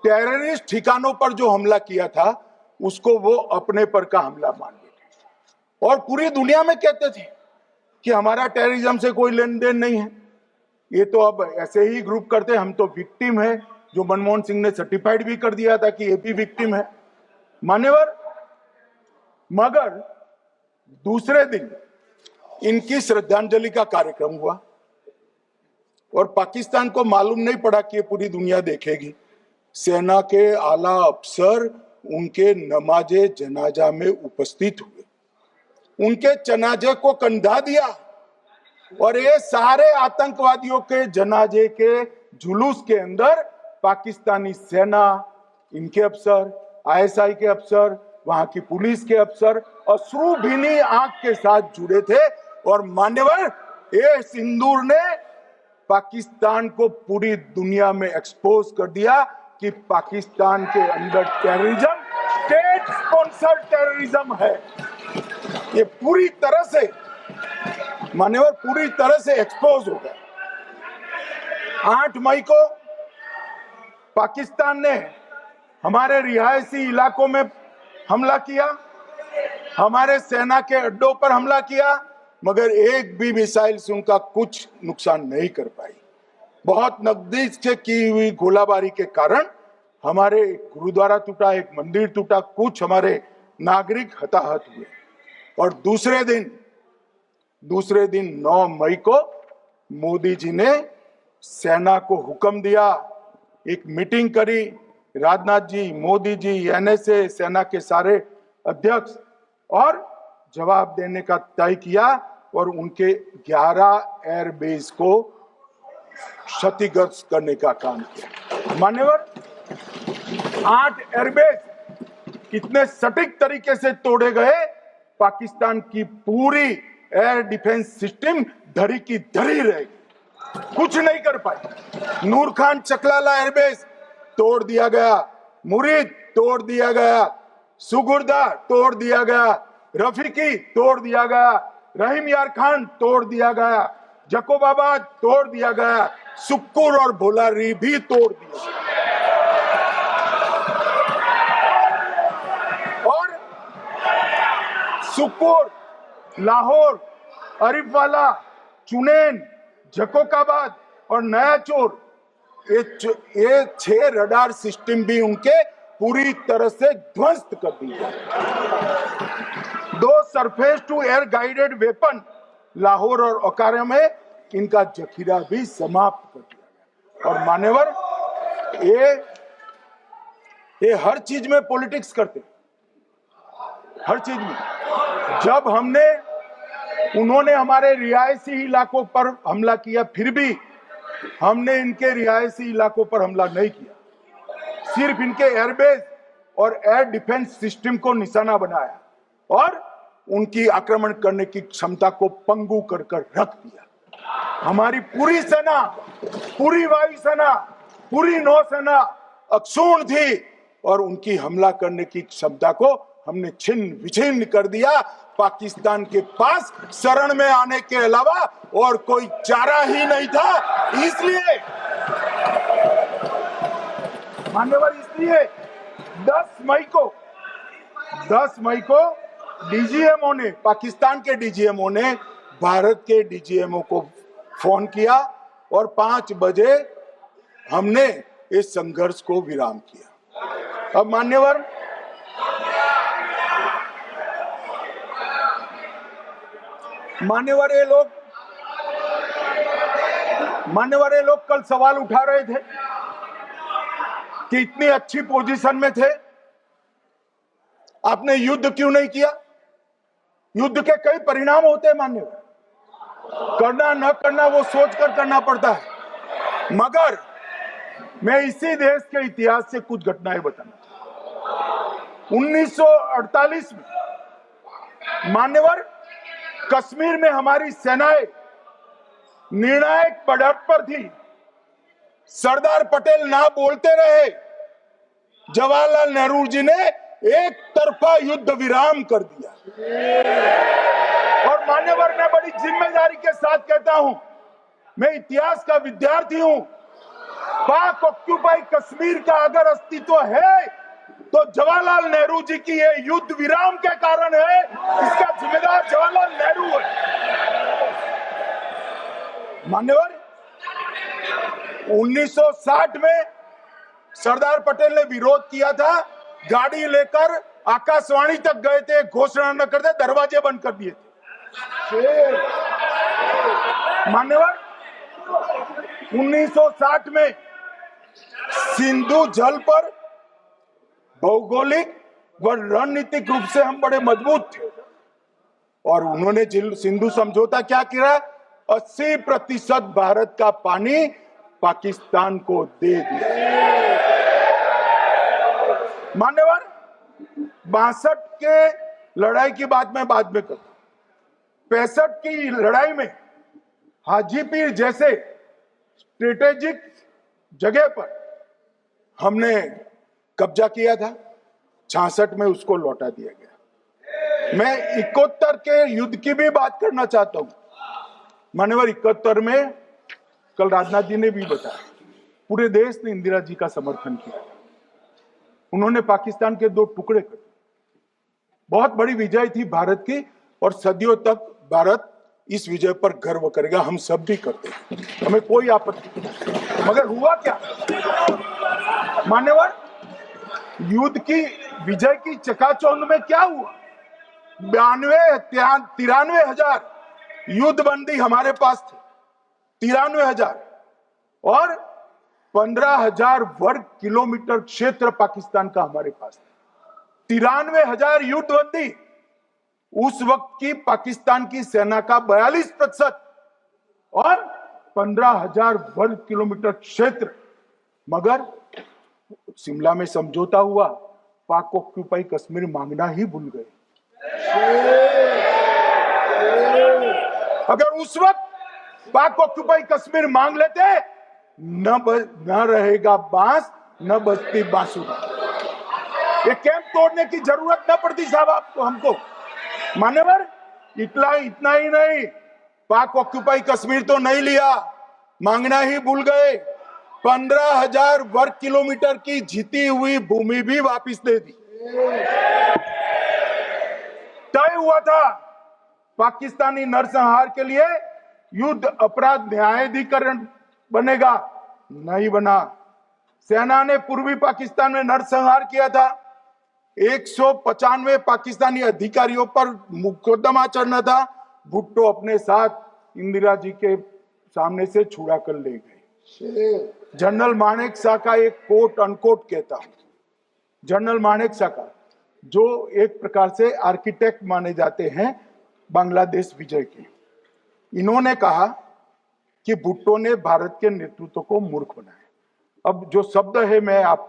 टेररिस्ट ठिकानों पर जो हमला किया था उसको वो अपने पर का हमला मान लेते और पूरी दुनिया में कहते थे कि हमारा टेररिज्म से कोई लेन देन नहीं है। ये तो अब ऐसे ही ग्रुप करते, हम तो विक्टिम है, जो मनमोहन सिंह ने सर्टिफाइड भी कर दिया था कि ये भी विक्टिम है। मान्यवर, मगर दूसरे दिन इनकी श्रद्धांजलि का कार्यक्रम हुआ और पाकिस्तान को मालूम नहीं पड़ा कि ये पूरी दुनिया देखेगी। सेना के आला अफसर उनके नमाजे जनाजा में उपस्थित हुए, उनके जनाजे को कंधा दिया और ये सारे आतंकवादियों के जनाजे के जुलूस के अंदर पाकिस्तानी सेना, इनके अफसर, आईएसआई के अफसर, वहां की पुलिस के अफसर अश्रुभीनी आंख के साथ जुड़े थे। और मान्यवर, ये सिंदूर ने पाकिस्तान को पूरी दुनिया में एक्सपोज कर दिया कि पाकिस्तान के अंदर टेररिज्म स्टेट स्पॉन्सर्ड टेररिज्म है। ये पूरी तरह से, मान्यवर, पूरी तरह से एक्सपोज हो गया। 8 मई को पाकिस्तान ने हमारे रिहायशी इलाकों में हमला किया, हमारे सेना के अड्डों पर हमला किया, मगर एक भी मिसाइल से उनका कुछ नुकसान नहीं कर पाई। बहुत नजदीक से की हुई गोलाबारी के कारण हमारे गुरुद्वारा टूटा, एक मंदिर टूटा, कुछ हमारे नागरिक हताहत हुए। और दूसरे दिन 9 मई को मोदी जी ने सेना को हुक्म दिया, एक मीटिंग करी, राजनाथ जी, मोदी जी, एनएसए, सेना के सारे अध्यक्ष, और जवाब देने का तय किया और उनके 11 एयरबेस को क्षतिग्रस्त करने का काम किया। मान्यवर, 8 एयरबेस कितने सटीक तरीके से तोड़े गए, पाकिस्तान की पूरी एयर डिफेंस सिस्टम धरी की धरी रह गई, कुछ नहीं कर पाई। नूर खान चकलाला एयरबेस तोड़ दिया गया, मुरीद तोड़ दिया गया, सुगुर्दा तोड़ दिया गया, रफीकी तोड़ दिया गया, रहीम यार खान तोड़ दिया गया, जकोबाबाद तोड़ दिया गया, सुक्कुर और भोलारी भी तोड़ दिया। और सुक्कुर, लाहौर, अरिफवाला, चुनेन, जकोकाबाद और नया चोर, ये 6 रडार सिस्टम भी उनके पूरी तरह से ध्वस्त कर दिए। 2 surface to air guided weapon Lahore और ओकारा में इनका जखीरा भी समाप्त कर दिया गया। और मान्यवर, ये हर चीज में पॉलिटिक्स करते, हर चीज में। जब उन्होंने हमारे रिहायशी इलाकों पर हमला किया, फिर भी हमने इनके रिहायशी इलाकों पर हमला नहीं किया, सिर्फ इनके एयरबेस और एयर डिफेंस सिस्टम को निशाना बनाया और उनकी आक्रमण करने की क्षमता को पंगु कर रख दिया। हमारी पूरी सेना, पूरी वायुसेना, पूरी नौसेना अक्षुण्ण थी और उनकी हमला करने की क्षमता को हमने छिन्न विछिन्न कर दिया। पाकिस्तान के पास शरण में आने के अलावा और कोई चारा ही नहीं था। इसलिए मान्यवर, इसलिए 10 मई को डीजीएमओ ने, पाकिस्तान के डीजीएमओ ने भारत के डीजीएमओ को फोन किया और 5 बजे हमने इस संघर्ष को विराम किया। अब मान्यवर, ये लोग कल सवाल उठा रहे थे कि इतनी अच्छी पोजीशन में थे, आपने युद्ध क्यों नहीं किया? युद्ध के कई परिणाम होते हैं मान्यवर, करना न करना वो सोचकर करना पड़ता है। मगर मैं इसी देश के इतिहास से कुछ घटनाएं बताना चाहता हूं। 1948 में मान्यवर, कश्मीर में हमारी सेनाएं निर्णायक बढ़त पर थी। सरदार पटेल ना बोलते रहे, जवाहरलाल नेहरू जी ने एक तरफा युद्ध विराम कर दिया। और मान्यवर, मैं बड़ी जिम्मेदारी के साथ कहता हूं, मैं इतिहास का विद्यार्थी हूं। पाक ऑक्यूपाई कश्मीर का अगर अस्तित्व है तो जवाहरलाल नेहरू जी की ये युद्ध विराम के कारण है। इसका जिम्मेदार जवाहरलाल नेहरू है। मान्यवर, 1960 में सरदार पटेल ने विरोध किया था, गाड़ी लेकर आकाशवाणी तक गए थे, घोषणा न करते दरवाजे बंद कर दिए थे। मान्यवर, 1960 में सिंधु जल पर भौगोलिक व रणनीतिक रूप से हम बड़े मजबूत थे और उन्होंने सिंधु समझौता क्या किया? 80% भारत का पानी पाकिस्तान को दे दिया। मान्यवर, 62 के लड़ाई की बात मैं बाद में करूं। 65 की लड़ाई में हाजीपीर जैसे स्ट्रेटेजिक जगह पर हमने कब्जा किया था। 66 में उसको लौटा दिया गया। मैं 71 के युद्ध की भी बात करना चाहता हूं। मान्यवर, 71 में कल राजनाथ जी ने भी बताया, पूरे देश ने इंदिरा जी का समर्थन किया। उन्होंने पाकिस्तान के 2 टुकड़े कर दिए। बहुत बड़ी विजय थी भारत की और सदियों तक भारत इस विजय पर गर्व करेगा। हम सब भी करते हैं, हमें कोई आपत्ति नहीं। मगर हुआ क्या मान्यवर? युद्ध की विजय की चकाचौंध में क्या हुआ? 93 हजार युद्ध बंदी हमारे पास थे, 93 हजार, और 15,000 वर्ग किलोमीटर क्षेत्र पाकिस्तान का हमारे पास था। 93 हजार युद्ध बंदी, उस वक्त की पाकिस्तान की सेना का 42% और 15,000 वर्ग किलोमीटर क्षेत्र। मगर शिमला में समझौता हुआ, पाक ऑक्यूपाई कश्मीर मांगना ही भूल गए। अगर उस वक्त पाक ऑक्यूपाई कश्मीर मांग लेते, न रहेगा बांस, न बजती बांसुरी। ये कैंप तोड़ने की जरूरत न पड़ती साहब आपको, हमको। मान्यवर, इतना ही नहीं, पाक ऑक्यूपाई कश्मीर तो नहीं लिया, मांगना ही भूल गए। 15,000 वर्ग किलोमीटर की जीती हुई भूमि भी वापस दे दी। तय हुआ था पाकिस्तानी नरसंहार के लिए युद्ध अपराध न्यायाधिकरण बनेगा, नहीं बना। सेना ने पूर्वी पाकिस्तान में नरसंहार किया था। 195 पाकिस्तानी अधिकारियों पर मुकदमा चढ़ना था। भुट्टो अपने साथ इंदिरा जी के सामने से छुड़ा कर ले गए। जनरल मानेक शॉ का एक कोट अनकोट कहता हूं, जनरल मानेक शॉ का, जो एक प्रकार से आर्किटेक्ट माने जाते हैं बांग्लादेश विजय के, इन्होंने कहा कि भुट्टो ने भारत के नेतृत्व को मूर्ख बनाया। अब जो शब्द है, मैं आप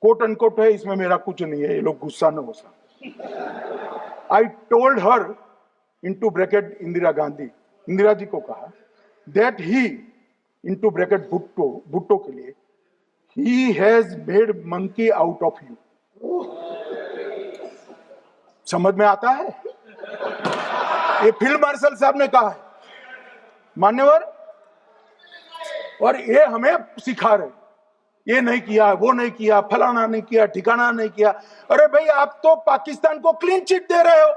कोट अनकोट है, इसमें मेरा कुछ नहीं है, ये लोग गुस्सा न हो सकते। I told her into bracket Indira Gandhi, Indira ji को कहा, that he into bracket Bhutto के लिए, he has made monkey out of you. समझ में आता है? ये फील्ड मार्शल साहब ने कहा है मान्यवर, और ये हमें सिखा रहे, ये नहीं किया, वो नहीं किया, फलाना नहीं किया, ठिकाना नहीं किया। अरे भाई, आप तो पाकिस्तान को क्लीन चिट दे रहे हो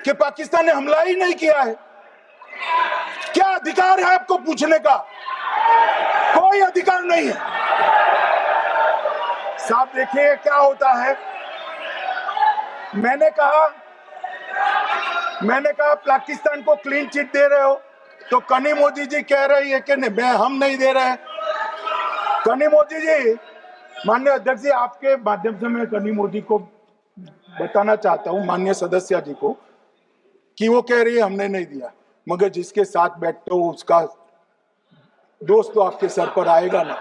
कि पाकिस्तान ने हमला ही नहीं किया है। क्या अधिकार है आपको पूछने का? कोई अधिकार नहीं है साहब। देखिए क्या होता है, मैंने कहा पाकिस्तान को क्लीन चिट दे रहे हो, तो कनी मोदी जी कह रही है कि नहीं, हम नहीं दे रहे। कनी मोदी जी, माननीय अध्यक्ष जी, आपके माध्यम से मैं कनी मोदी को बताना चाहता हूं, माननीय सदस्य जी को, कि वो कह रही है हमने नहीं दिया, मगर जिसके साथ बैठते हो उसका दोस्त तो आपके सर पर आएगा ना।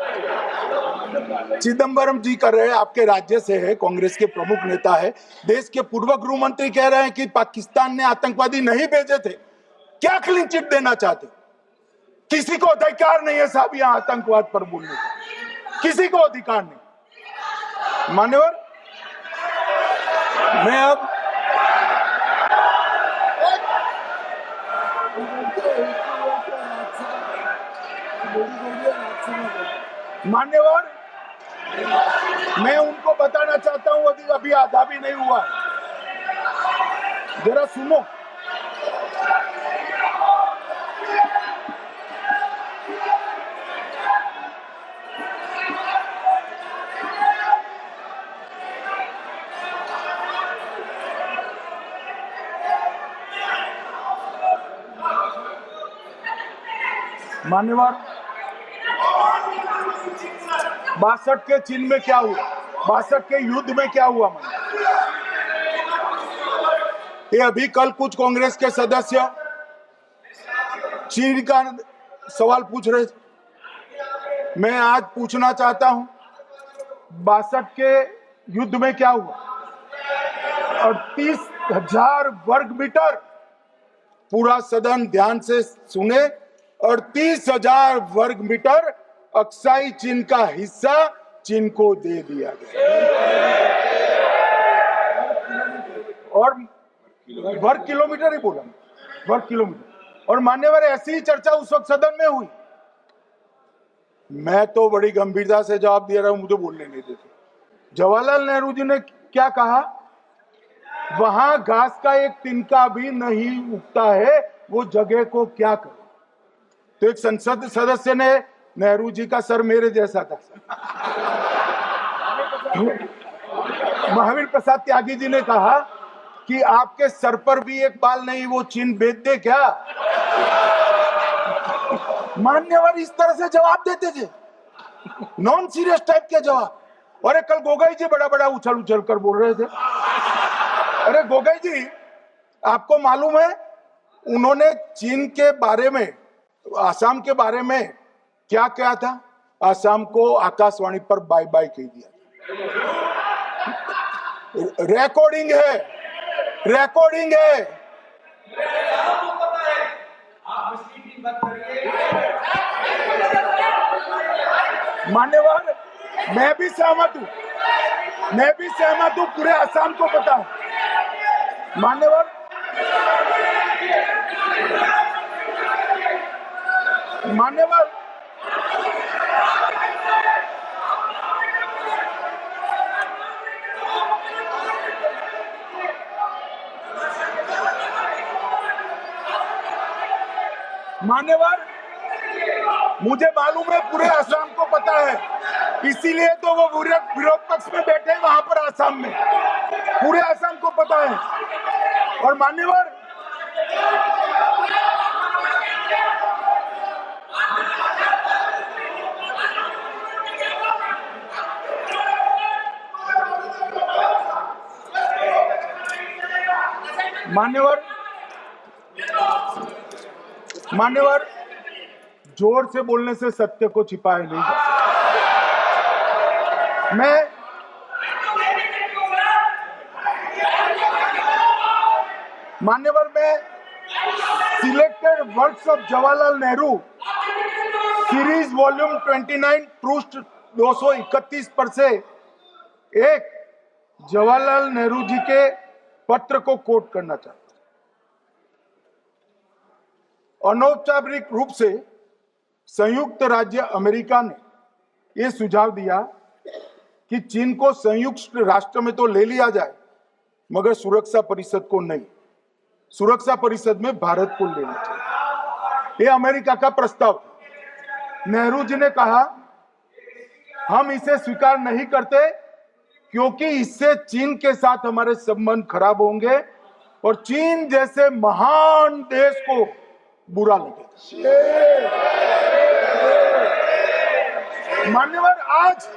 चिदंबरम जी कर रहे हैं, आपके राज्य से है, कांग्रेस के प्रमुख नेता है, देश के पूर्व गृह मंत्री कह रहे हैं कि पाकिस्तान ने आतंकवादी नहीं भेजे थे। क्या क्लीन चिट देना चाहते? किसी को अधिकार नहीं है साहब यहां आतंकवाद पर बोलने का, किसी को अधिकार नहीं। मान्यवर, मैं अब मान्यवर, मैं उनको बताना चाहता हूं, अभी आधा भी नहीं हुआ, जरा सुनो। मान्यवर, 62 के चिन्ह में क्या हुआ, 62 के युद्ध में क्या हुआ? ये अभी कल कुछ कांग्रेस के सदस्य चीन का सवाल पूछ रहे थे, मैं आज पूछना चाहता हूं 62 के युद्ध में क्या हुआ? 38,000 वर्ग मीटर, पूरा सदन ध्यान से सुने, 38,000 वर्ग मीटर अक्साई चीन का हिस्सा चीन को दे दिया गया, और वर्ग किलोमीटर ही बोला, वर्ग किलोमीटर। और मान्यवर, ऐसी ही चर्चा उस वक्त सदन में हुई, मैं तो बड़ी गंभीरता से जवाब दे रहा हूं, मुझे बोलने नहीं देते। जवाहरलाल नेहरू जी ने क्या कहा? वहां घास का एक तिनका भी नहीं उगता है, वो जगह को क्या करे? तो एक संसद सदस्य ने, नेहरू जी का सर मेरे जैसा था, महावीर प्रसाद त्यागी जी ने कहा कि आपके सर पर भी एक बाल नहीं, वो चीन बेच दे क्या? मान्यवर इस तरह से जवाब देते थे, नॉन सीरियस टाइप के जवाब। और कल गोगोई जी बड़ा बड़ा उछल उछल कर बोल रहे थे। अरे गोगोई जी, आपको मालूम है उन्होंने चीन के बारे में, आसाम के बारे में क्या क्या था? आसाम को आकाशवाणी पर बाय बाय कह दिया। रिकॉर्डिंग है, रिकॉर्डिंग है। मान्यवर, मैं भी सहमत हूं, मैं भी सहमत हूं, पूरे आसाम को पता है। मान्यवर, मान्यवर, मान्यवर, मुझे मालूम है पूरे आसाम को पता है, इसीलिए तो वो विरोध पक्ष में बैठे हैं वहां पर आसाम में, पूरे आसाम को पता है। और मान्यवर, मान्यवर, मान्यवर, जोर से बोलने से सत्य को छिपाया नहीं जा सकता। मान्यवर, मैं selected works of Jawaharlal Nehru series volume 29 पृष्ठ 231 पर से एक जवाहरलाल नेहरू जी के पत्र को कोट करना चाहता हूं। अनौपचारिक रूप से संयुक्त राज्य अमेरिका ने यह सुझाव दिया कि चीन को संयुक्त राष्ट्र में तो ले लिया जाए, मगर सुरक्षा परिषद को नहीं, सुरक्षा परिषद में भारत को लेना चाहिए। ये अमेरिका का प्रस्ताव था। नेहरू जी ने कहा हम इसे स्वीकार नहीं करते क्योंकि इससे चीन के साथ हमारे संबंध खराब होंगे और चीन जैसे महान देश को बुरा लगेगा। मान्यवर, आज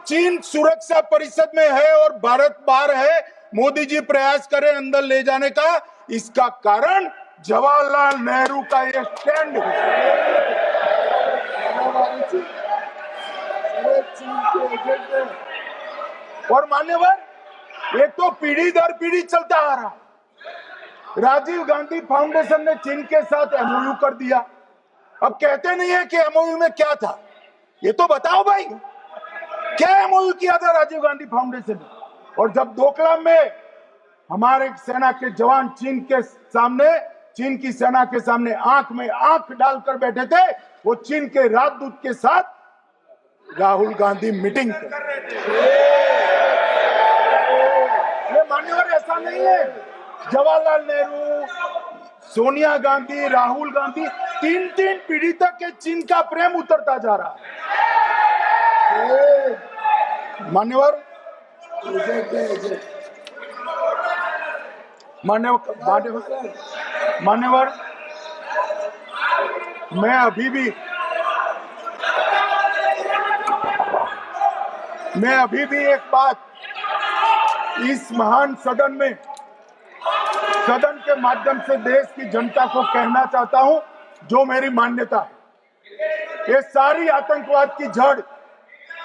चीन सुरक्षा परिषद में है और भारत बाहर है। मोदी जी प्रयास करें अंदर ले जाने का, इसका कारण जवाहरलाल नेहरू का ये स्टैंड है। और मान्यवर, एक तो पीढ़ी दर पीढ़ी चलता आ रहा। राजीव गांधी फाउंडेशन ने चीन के साथ एमओयू कर दिया। अब कहते नहीं है कि एमओयू में क्या था, ये तो बताओ भाई, क्या एमओयू किया था राजीव गांधी फाउंडेशन ने? और जब डोकलाम में हमारे सेना के जवान चीन की सेना के सामने आंख में आंख डालकर बैठे थे, वो चीन के राजदूत के साथ राहुल गांधी मीटिंग कर रहे थे। ये मान्यवर ऐसा नहीं है। जवाहरलाल नेहरू, सोनिया गांधी, राहुल गांधी, तीन पीढ़ी तक के चीन का प्रेम उतरता जा रहा है। मान्यवर, मैं अभी भी एक बात इस महान सदन के माध्यम से देश की जनता को कहना चाहता हूं, जो मेरी मान्यता है। ये सारी आतंकवाद की जड़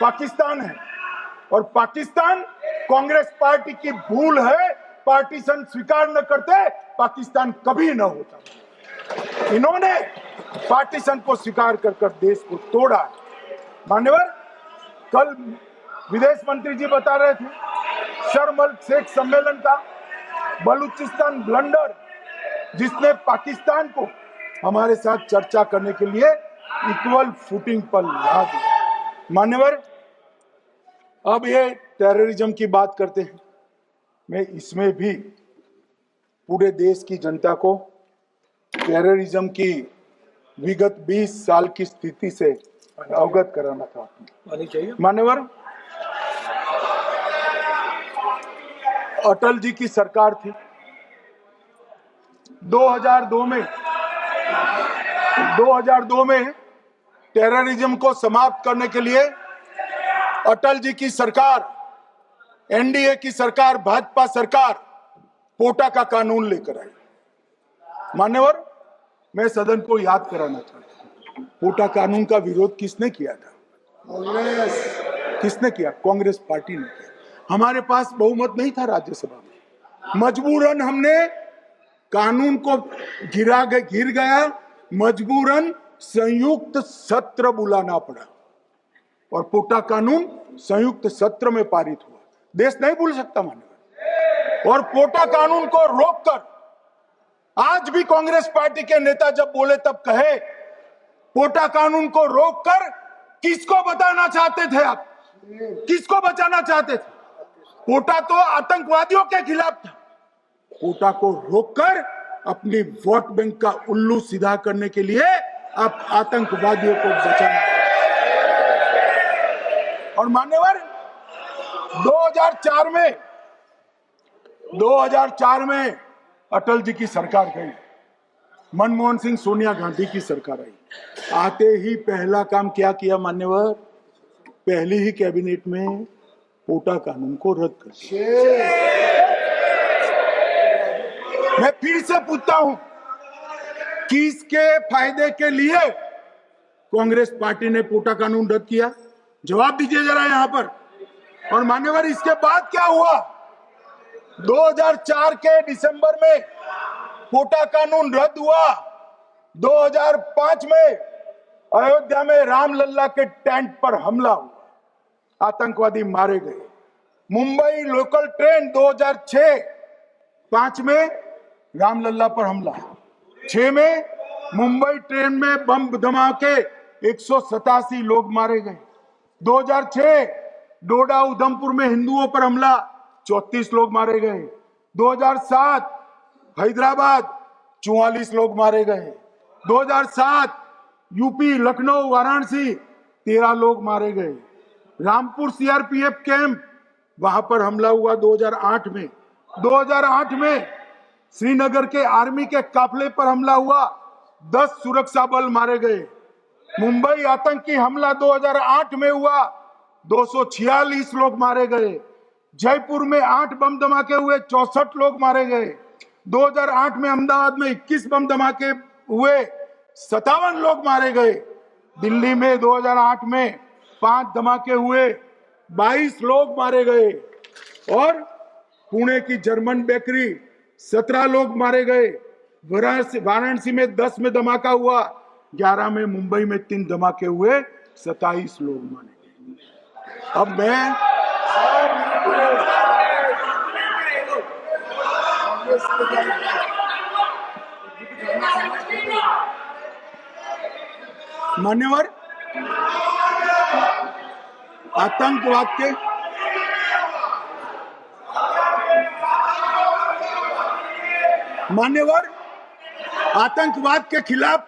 पाकिस्तान है और पाकिस्तान कांग्रेस पार्टी की भूल है। पार्टीशन स्वीकार न करते, पाकिस्तान कभी न होता। इन्होंने पार्टीशन को स्वीकार कर देश को तोड़ा है। मान्यवर, कल विदेश मंत्री जी बता रहे थे शर्म अल शेख सम्मेलन का बलूचिस्तान ब्लंडर, जिसने पाकिस्तान को हमारे साथ चर्चा करने के लिए इक्वल फुटिंग पर ला दिया। मान्यवर, अब ये टेररिज्म की बात करते हैं। मैं इसमें भी पूरे देश की जनता को टेररिज्म की विगत 20 साल की स्थिति से अवगत कराना चाहता हूं। मान्यवर, अटल जी की सरकार थी। 2002 में टेररिज्म को समाप्त करने के लिए अटल जी की सरकार, एनडीए की सरकार, भाजपा सरकार पोटा का कानून लेकर आई। मान्यवर, मैं सदन को याद कराना चाहता हूं, पोटा कानून का विरोध किसने किया था? किसने किया? कांग्रेस पार्टी ने किया। हमारे पास बहुमत नहीं था राज्यसभा में, मजबूरन हमने कानून को गिर गया, मजबूरन संयुक्त सत्र बुलाना पड़ा और पोटा कानून संयुक्त सत्र में पारित हुआ। देश नहीं भूल सकता मान्यवर। और पोटा कानून को रोककर आज भी कांग्रेस पार्टी के नेता जब बोले तब कहे, पोटा कानून को रोककर किसको बताना चाहते थे आप? किसको बचाना चाहते थे? पोटा तो आतंकवादियों के खिलाफ था। पोटा को रोककर अपनी वोट बैंक का उल्लू सीधा करने के लिए आप आतंकवादियों को बचाना। और मान्यवर, 2004 में अटल जी की सरकार गई, मनमोहन सिंह, सोनिया गांधी की सरकार आई। आते ही पहला काम क्या किया मान्यवर? पहली ही कैबिनेट में पोटा कानून को रद्द कर दिया। मैं फिर से पूछता हूं, किसके फायदे के लिए कांग्रेस पार्टी ने पोटा कानून रद्द किया? जवाब दीजिए जरा यहां पर। और मान्यवर, इसके बाद क्या हुआ? 2004 के दिसंबर में पोटा कानून रद्द हुआ। 2005 में अयोध्या में रामलल्ला के टेंट पर हमला हुआ, आतंकवादी मारे गए। मुंबई लोकल ट्रेन 2005 में रामलल्ला पर हमला, 6 में मुंबई ट्रेन में बम धमाके 187 लोग मारे गए। 2006 डोडा उधमपुर में हिंदुओं पर हमला, 34 लोग मारे गए। 2007 हैदराबाद 44 लोग मारे गए। 2007 यूपी लखनऊ वाराणसी 13 लोग मारे गए। रामपुर सीआरपीएफ कैंप, वहां पर हमला हुआ 2008 में। 2008 में श्रीनगर के आर्मी के काफिले पर हमला हुआ, 10 सुरक्षा बल मारे गए। मुंबई आतंकी हमला 2008 में हुआ, 246 लोग मारे गए। जयपुर में 8 बम धमाके हुए, 64 लोग मारे गए। 2008 में अहमदाबाद में 21 बम धमाके हुए, 57 लोग मारे गए। दिल्ली में 2008 में 5 धमाके हुए, 22 लोग मारे गए। और पुणे की जर्मन बेकरी 17 लोग मारे गए। वाराणसी में 10 में धमाका हुआ, 11 में मुंबई में 3 धमाके हुए, 27 लोग मारे गए। अब मैं मान्यवर आतंकवाद के खिलाफ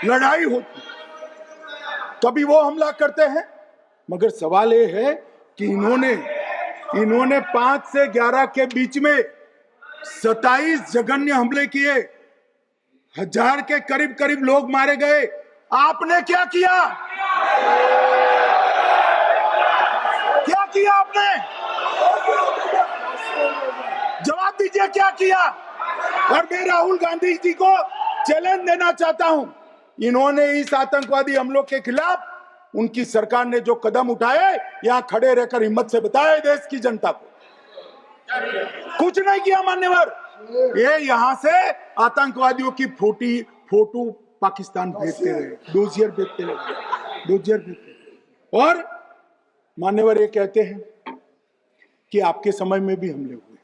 लड़ाई होती, कभी वो हमला करते हैं, मगर सवाल ये है कि इन्होंने 5 से 11 के बीच में 27 जघन्य हमले किए, 1000 के करीब लोग मारे गए। आपने क्या किया? क्या किया आपने? जवाब दीजिए, क्या किया? और मैं राहुल गांधी जी को चैलेंज देना चाहता हूं, इन्होंने इस आतंकवादी हमलों के खिलाफ उनकी सरकार ने जो कदम उठाए, यहां खड़े रहकर हिम्मत से बताए देश की जनता को। कुछ नहीं किया मान्यवर। ये यहां से आतंकवादियों की फोटो पाकिस्तान भेजते रहे, डोजियर भेजते रहे। और मान्यवर ये कहते हैं कि आपके समय में भी हमले हुए।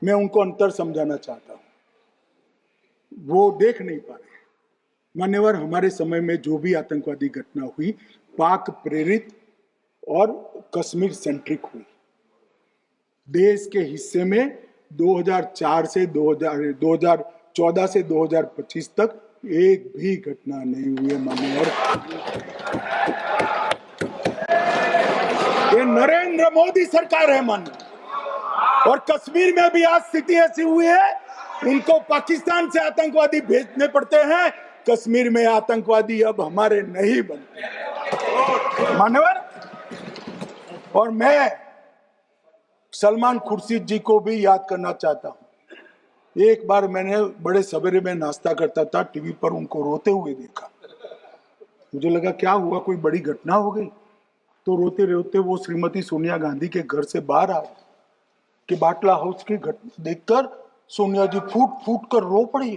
मैं उनको अंतर समझाना चाहता हूं, वो देख नहीं पा रहे। मान्यवर, हमारे समय में जो भी आतंकवादी घटना हुई, पाक प्रेरित और कश्मीर सेंट्रिक हुई। देश के हिस्से में 2014 से 2025 तक एक भी घटना नहीं हुई है मान्यवर। ये नरेंद्र मोदी सरकार है मान्यवर। और कश्मीर में भी आज स्थिति ऐसी हुई है, उनको पाकिस्तान से आतंकवादी भेजने पड़ते हैं। कश्मीर में आतंकवादी अब हमारे नहीं बनते मान्यवर। और मैं सलमान खुर्शीद जी को भी याद करना चाहता हूं। एक बार मैंने बड़े सवेरे में नाश्ता करता था, टीवी पर उनको रोते हुए देखा। मुझे लगा क्या हुआ, कोई बड़ी घटना हो गई। तो रोते रोते वो श्रीमती सोनिया गांधी के घर से बाहर आए कि बाटला हाउस की घटना देखकर सोनिया जी फूट फूट कर रो पड़ी।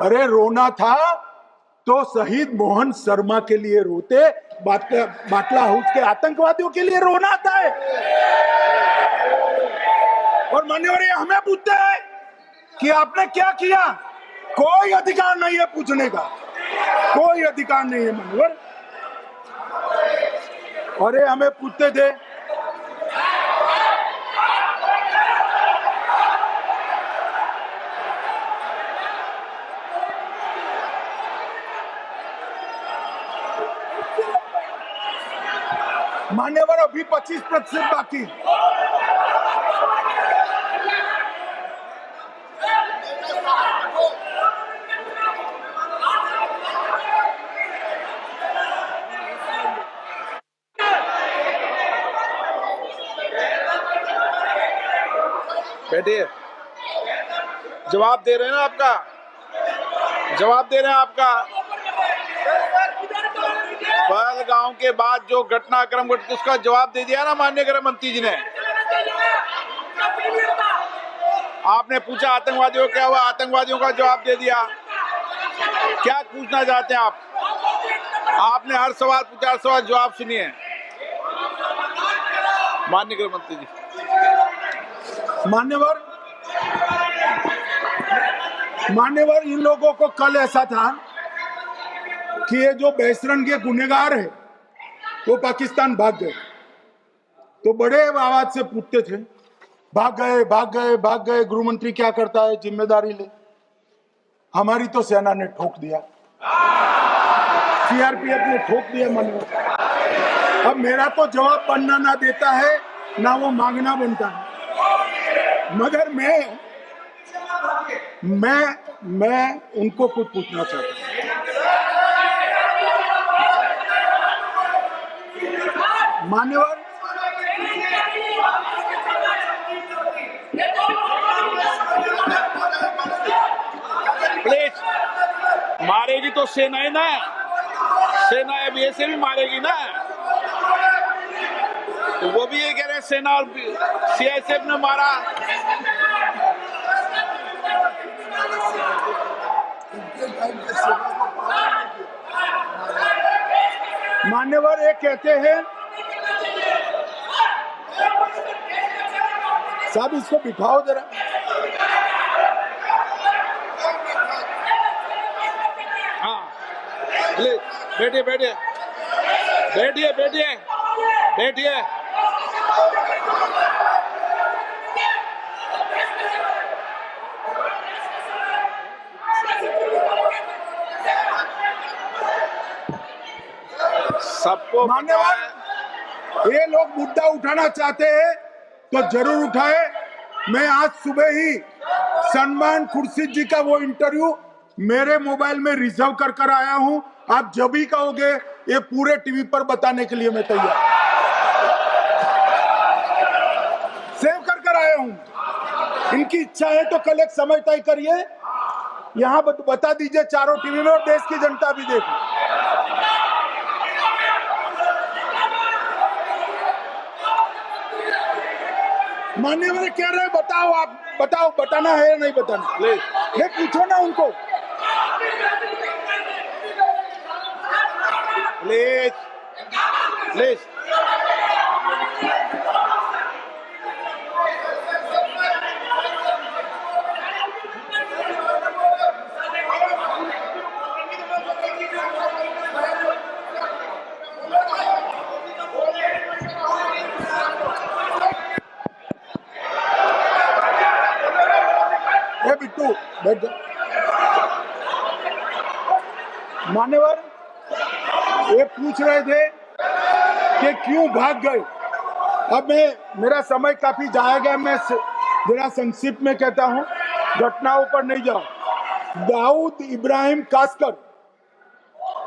अरे रोना था तो शहीद मोहन शर्मा के लिए रोते, बाटला हाउस के आतंकवादियों के लिए रोना आता है। और मान्यवर, ये हमें पूछते हैं कि आपने क्या किया। कोई अधिकार नहीं है पूछने का, कोई अधिकार नहीं है मान्यवर। और ये हमें पूछते थे मान्यवर, अभी 25% बाकी। बैठिए, जवाब दे रहे हैं ना आपका, जवाब दे रहे हैं आपका। पहलगांव के बाद जो घटनाक्रम घटित, उसका जवाब दे दिया ना माननीय गृह मंत्री जी ने। आपने पूछा आतंकवादियों क्या हुआ, आतंकवादियों का जवाब दे दिया। क्या पूछना चाहते हैं आप? आपने हर सवाल पूछा, हर सवाल जवाब सुनिए माननीय गृह मंत्री जी। मान्यवर, इन लोगों को कल ऐसा था कि ये जो बेसरन के गुनहगार है वो पाकिस्तान भाग गए। तो बड़े आवाज से पूछते थे, भाग गए, गृह मंत्री क्या करता है, जिम्मेदारी ले। हमारी तो सेना ने ठोक दिया, सीआरपीएफ ने ठोक दिया मान्यवर। अब मेरा तो जवाब बनना ना देता है, ना वो मांगना बनता है, मगर मैं उनको कुछ पूछना चाहता हूँ। मान्यवर, प्लीज, मारेगी तो सेना है ना, सेना अब ऐसे भी मारेगी ना, तो वो भी ये कह रहे हैं सेना और सीआईएसएफ ने मारा। मान्यवर ये कहते हैं, साहब इसको बिठाओ जरा। हाँ प्लीज बैठिए बैठिए बैठिए बैठिए बैठिए। सबको मान्यवर, ये लोग मुद्दा उठाना चाहते हैं तो जरूर उठाए। मैं आज सुबह ही सलमान खुर्शीद जी का वो इंटरव्यू मेरे मोबाइल में रिजर्व कर आया हूं। आप जब भी कहोगे ये पूरे टीवी पर बताने के लिए मैं तैयार, सेव कर आया हूं। इनकी इच्छा है तो कल एक समय तय करिए, यहां बता दीजिए चारों टीवी में, और देश की जनता भी देखे। मान्यवर कह रहे हैं बताओ, आप बताओ, बताना है या नहीं बताना, ले पूछो ना उनको। प्लीज प्लीज बिट्टू बैठ जा। मान्यवर ये पूछ रहे थे कि क्यों भाग गए। अब मेरा समय काफी जाएगा, मैं जरा संक्षिप्त में कहता हूं, घटनाओं पर नहीं जाऊं। दाऊद इब्राहिम कासकर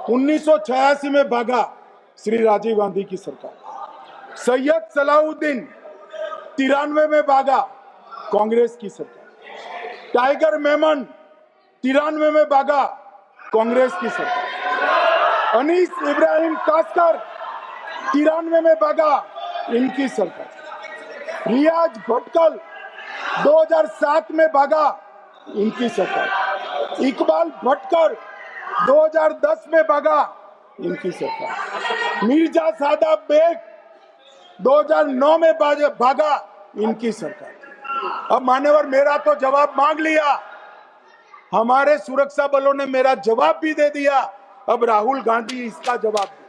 1986 में भागा, श्री राजीव गांधी की सरकार। सैयद सलाउद्दीन 93 में भागा, कांग्रेस की सरकार। टाइगर मेमन 93 में भागा, कांग्रेस की सरकार। अनीस इब्राहिम कासकर 93 में भागा, इनकी सरकार। रियाज भटकल 2007 में भागा, इनकी सरकार। इकबाल भटकर 2010 में भागा, इनकी सरकार। मिर्जा सादाब बेग 2009 में भागा, इनकी सरकार। अब मान्यवर मेरा तो जवाब मांग लिया, हमारे सुरक्षा बलों ने मेरा जवाब भी दे दिया, अब राहुल गांधी इसका जवाब दे।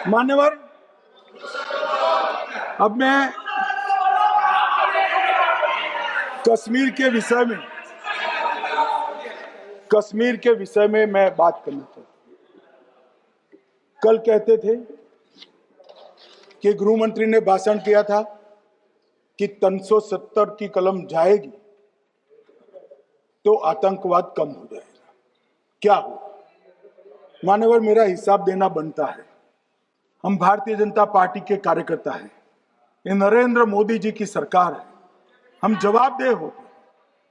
मान्यवर अब मैं कश्मीर के विषय में मैं बात करना चाहता हूं। कल कहते थे कि गृह मंत्री ने भाषण किया था कि 370 की कलम जाएगी तो आतंकवाद कम हो जाएगा। क्या हो मान्यवर, मेरा हिसाब देना बनता है। हम भारतीय जनता पार्टी के कार्यकर्ता हैं, ये नरेंद्र मोदी जी की सरकार है, हम जवाबदेह होते हैं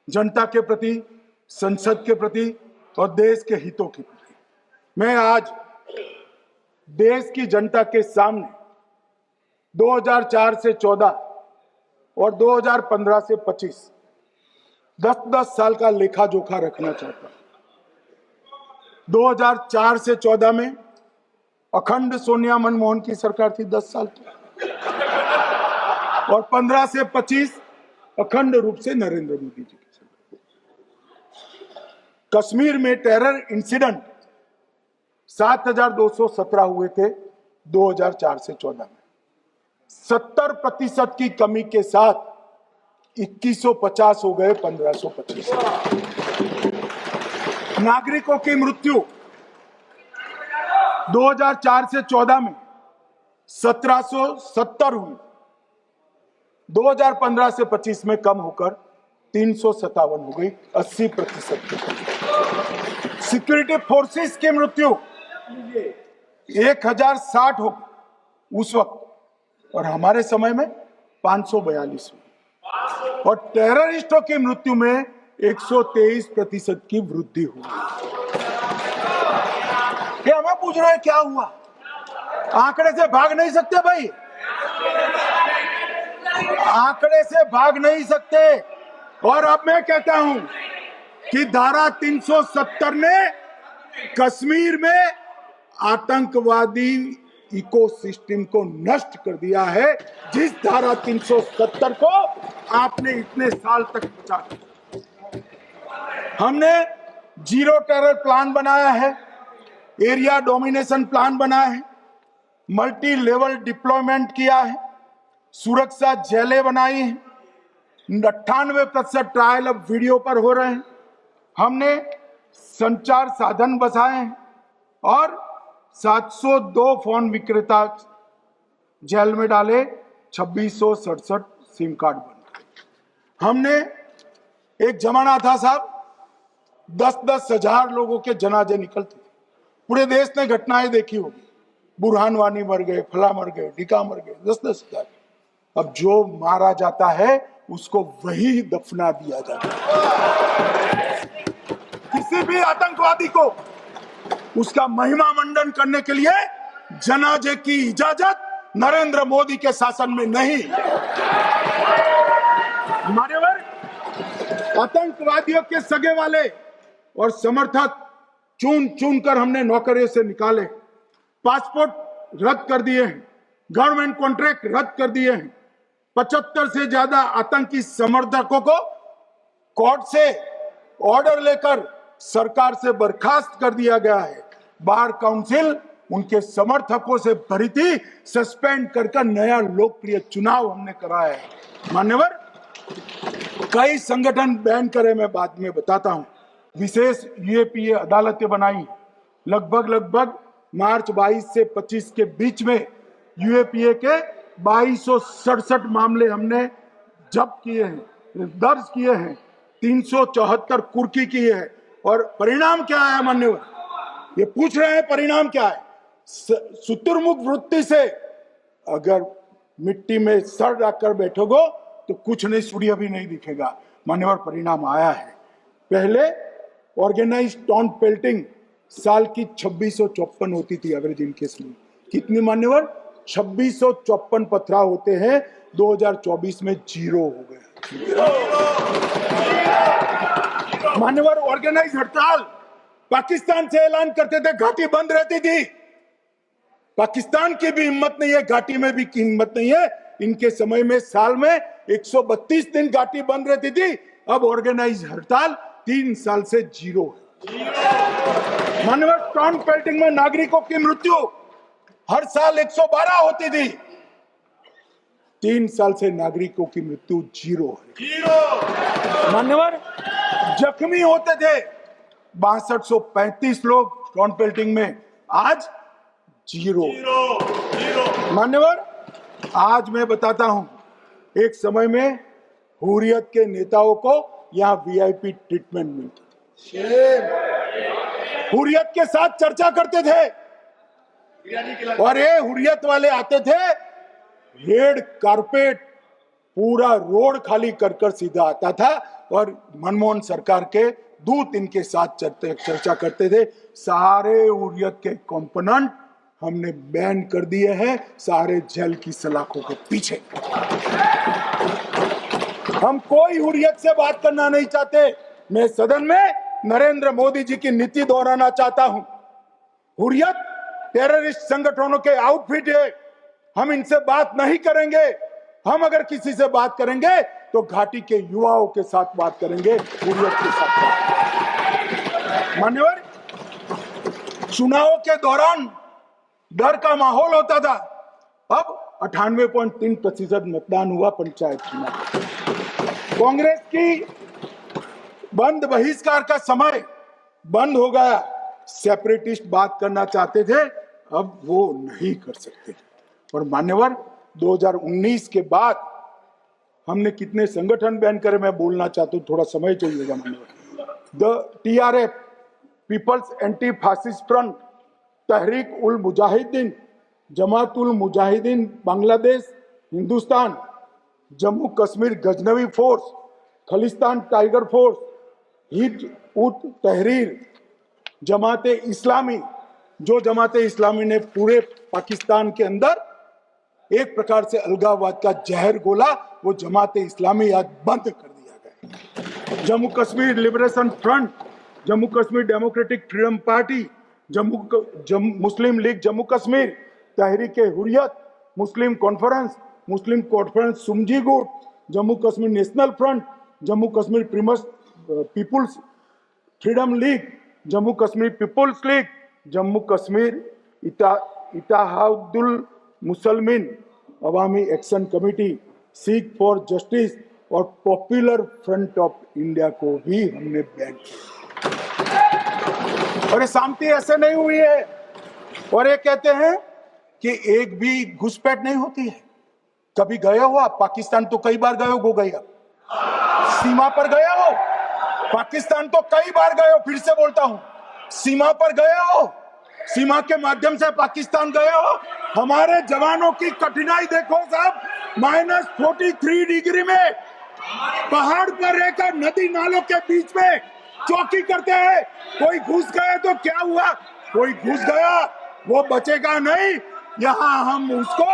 जनता के प्रति, संसद के प्रति और देश के हितों के प्रति। मैं आज देश की जनता के सामने 2004 से 14 और 2015 से 25 10-10 साल का लेखा जोखा रखना चाहता हूं। 2004 से 14 में अखंड सोनिया मनमोहन की सरकार थी 10 साल की, और 15 से 25 अखंड रूप से नरेंद्र मोदी जी की सरकार। कश्मीर में टेरर इंसिडेंट 7217 हुए थे 2004 से 14 में। 70% की कमी के साथ 2150 हो गए 1525। नागरिकों की मृत्यु 2004 से 14 में 1770 हुई, 2015 से 25 में कम होकर 357 हो गई, 80%। सिक्योरिटी फोर्सेस की मृत्यु 1060 हो गई उस वक्त, और हमारे समय में 542 हुई, और टेररिस्टों की मृत्यु में 123% की वृद्धि हुई। ये हमें पूछ रहे हैं क्या हुआ? आंकड़े से भाग नहीं सकते भाई, आंकड़े से भाग नहीं सकते। और अब मैं कहता हूं कि धारा 370 ने कश्मीर में आतंकवादी इकोसिस्टम को नष्ट कर दिया है, जिस धारा 370 को आपने इतने साल तक बचा। हमने जीरो टेरर प्लान बनाया है, एरिया डोमिनेशन प्लान बनाया है, मल्टी लेवल डिप्लॉयमेंट किया है, सुरक्षा जेलें बनाई हैं, 98% ट्रायल अब वीडियो पर हो रहे हैं, हमने संचार साधन बसाए हैं, और 702 फोन विक्रेता जेल में डाले, 2667 सिम कार्ड बने। हमने, एक जमाना था साहब 10-10 हजार लोगों के जनाजे निकलते थे, पूरे देश ने घटनाएं देखी होगी, बुरहान वानी मर गए, फला मर गए, ढिका मर गए, 10-10 हजार। अब जो मारा जाता है उसको वही दफना दिया जाता है। किसी भी आतंकवादी को उसका महिमा मंडन करने के लिए जनाजे की इजाजत नरेंद्र मोदी के शासन में नहीं। मान्यवर, आतंकवादियों के सगे वाले और समर्थक चुन चुन कर हमने नौकरियों से निकाले, पासपोर्ट रद्द कर दिए हैं, गवर्नमेंट कॉन्ट्रैक्ट रद्द कर दिए हैं, 75 से ज्यादा आतंकी समर्थकों को कोर्ट से ऑर्डर लेकर सरकार से बर्खास्त कर दिया गया है। बार काउंसिल उनके समर्थकों से भरी थी, सस्पेंड कर नया लोकप्रिय चुनाव हमने कराया है। मान्यवर, कई संगठन बैन करे, मैं बाद में बताता हूं। विशेष यूएपीए अदालतें बनाई, लगभग मार्च 22 से 25 के बीच में यूएपीए के 2267 मामले हमने जब्त किए हैं, दर्ज किए हैं, 374 कुर्की की है। और परिणाम क्या है मान्यवर? ये पूछ रहे हैं परिणाम क्या है? शुतुरमुख वृत्ति से अगर मिट्टी में सर रखकर बैठोगे तो कुछ नहीं, सूर्य भी नहीं दिखेगा। मान्यवर, परिणाम आया है। पहले ऑर्गेनाइज्ड टाउन पेल्टिंग साल की 2654 होती थी एवरेज इनकेस में। कितनी मान्यवर? 2654 पथराव होते हैं, 2024 में 0 हो गए। मान्यवर, ऑर्गेनाइज हड़ताल पाकिस्तान से ऐलान करते थे, घाटी बंद रहती थी। पाकिस्तान की भी हिम्मत नहीं है, घाटी में भी हिम्मत नहीं है। इनके समय में साल में 132 दिन घाटी बंद रहती थी, अब ऑर्गेनाइज हड़ताल 3 साल से 0 है। मान्यवर, टाउन पेल्टिंग में नागरिकों की मृत्यु हर साल 112 होती थी, 3 साल से नागरिकों की मृत्यु 0 है। मान्यवर, जख्मी होते थे 6235 लोग टाउन पेल्टिंग में, आज 0। मान्यवर, आज मैं बताता हूं, एक समय में हुर्रियत के नेताओं को यहां वीआईपी ट्रीटमेंट मिलती थी, हुर्रियत के साथ चर्चा करते थे, और ये हुर्रियत वाले आते थे, रेड कारपेट पूरा रोड खाली कर सीधा आता था, और मनमोहन सरकार के दूत इनके साथ चर्चा करते थे। सारे हुर्रियत के कंपोनेंट हमने बैन कर दिए हैं, सारे जेल की सलाखों के पीछे। हम कोई हुर्रियत से बात करना नहीं चाहते। मैं सदन में नरेंद्र मोदी जी की नीति दोहराना चाहता हूं। हुर्रियत टेररिस्ट संगठनों के आउटफिट है, हम इनसे बात नहीं करेंगे। हम अगर किसी से बात करेंगे तो घाटी के युवाओं के साथ बात करेंगे, हुर्रियत के साथ। मान्यवर, चुनाव के दौरान डर का माहौल होता था, अब 98.3% मतदान हुआ पंचायत चुनाव। कांग्रेस की बंद बहिष्कार का समय बंद हो गया। सेपरेटिस्ट बात करना चाहते थे, अब वो नहीं कर सकते। और मान्यवर 2019 के बाद हमने कितने संगठन बैन करे, मैं बोलना चाहता हूं, थोड़ा समय चाहिएगा मान्यवर। The TRF, people's anti fascist front, Tehreek ul Mujahideen, Jamaatul Mujahideen Bangladesh Hindustan, Jammu Kashmir Ghaznavi force, Khalistan tiger force, Hizb ut Tahrir, जमाते इस्लामी, जो जमाते इस्लामी ने पूरे पाकिस्तान के अंदर एक प्रकार से अलगाववाद का जहर घोला, वो जमाते इस्लामी आज बंद कर दिया गया। Jammu Kashmir liberation front, Jammu Kashmir democratic freedom party, Muslim league Jammu Kashmir, Tehreek Hurriyat, Muslim conference Sumji गुट, Jammu Kashmir national front, Jammu Kashmir people's freedom league, Jammu Kashmir people's league, Jammu Kashmir Ittehadul Musalman Awami action committee, Sikh for justice और पॉपुलर फ्रंट ऑफ इंडिया को भी हमने बैन किया। और ये शांति ऐसे नहीं हुई है। और ये कहते हैं कि एक भी घुसपैठ नहीं होती है। कभी गए हो आप पाकिस्तान? तो कई बार गए हो गया, सीमा पर गए हो पाकिस्तान, तो कई बार गए हो। फिर से बोलता हूं, सीमा पर गए हो, सीमा के माध्यम से पाकिस्तान गए हो। हमारे जवानों की कठिनाई देखो साहब, -43 डिग्री में पहाड़ पर रहकर नदी नालों के बीच में चौकी करते हैं। कोई घुस गए तो क्या हुआ? कोई घुस गया, वो बचेगा नहीं। यहाँ हम उसको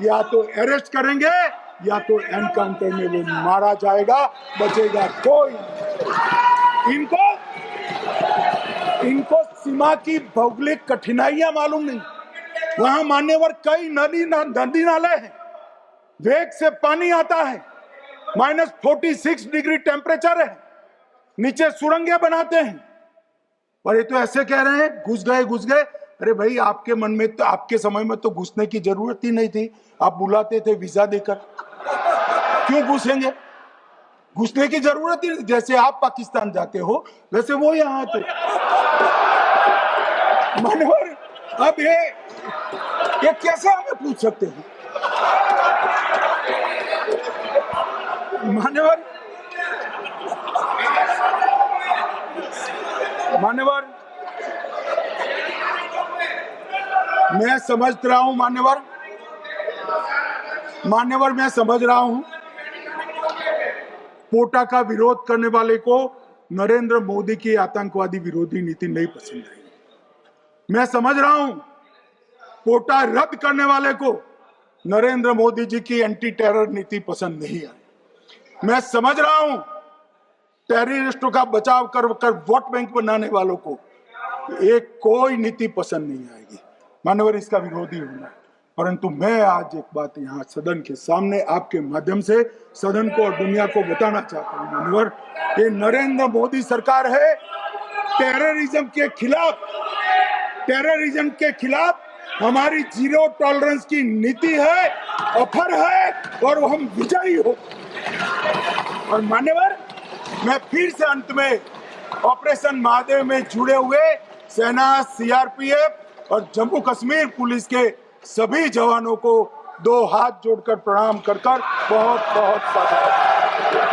या तो अरेस्ट करेंगे या तो एनकाउंटर में वो मारा जाएगा, बचेगा कोई। इनको सीमा की भौगोलिक कठिनाइयां मालूम नहीं। वहां मान्यवर कई नदी नाले हैं, वेग से पानी आता है, -46 डिग्री टेम्परेचर है, नीचे सुरंगें बनाते हैं। और ये तो ऐसे कह रहे हैं घुस गए। अरे भाई, आपके मन में तो, आपके समय में तो घुसने की जरूरत ही नहीं थी। आप बुलाते थे वीजा देकर, क्यों घुसेंगे? घुसने की जरूरत ही नहीं। जैसे आप पाकिस्तान जाते हो वैसे वो यहाँ आते। मानवर, अब ये कैसे हमें पूछ सकते हैं? मान्यवर, मैं समझ रहा हूं मान्यवर, मैं समझ रहा हूं पोटा का विरोध करने वाले को नरेंद्र मोदी की आतंकवादी विरोधी नीति नहीं पसंद आई। मैं समझ रहा हूं पोटा रद्द करने वाले को नरेंद्र मोदी जी की एंटी टेरर नीति पसंद नहीं आई। मैं समझ रहा हूं टेररिस्टों का बचाव कर वोट बैंक बनाने वालों को एक कोई नीति पसंद नहीं आएगी। मानवर, इसका विरोधी होना है। परंतु मैं आज एक बात यहाँ सदन के सामने आपके माध्यम से सदन को और दुनिया को बताना चाहता हूँ। मानवर, ये नरेंद्र मोदी सरकार है टेररिज्म के खिलाफ हमारी जीरो टॉलरेंस की नीति है, ऑफर है, और हम विजयी हो। और मान्यवर, मैं फिर से अंत में ऑपरेशन महादेव में जुड़े हुए सेना, CRPF और जम्मू कश्मीर पुलिस के सभी जवानों को 2 हाथ जोड़कर प्रणाम कर बहुत बहुत साधुवाद।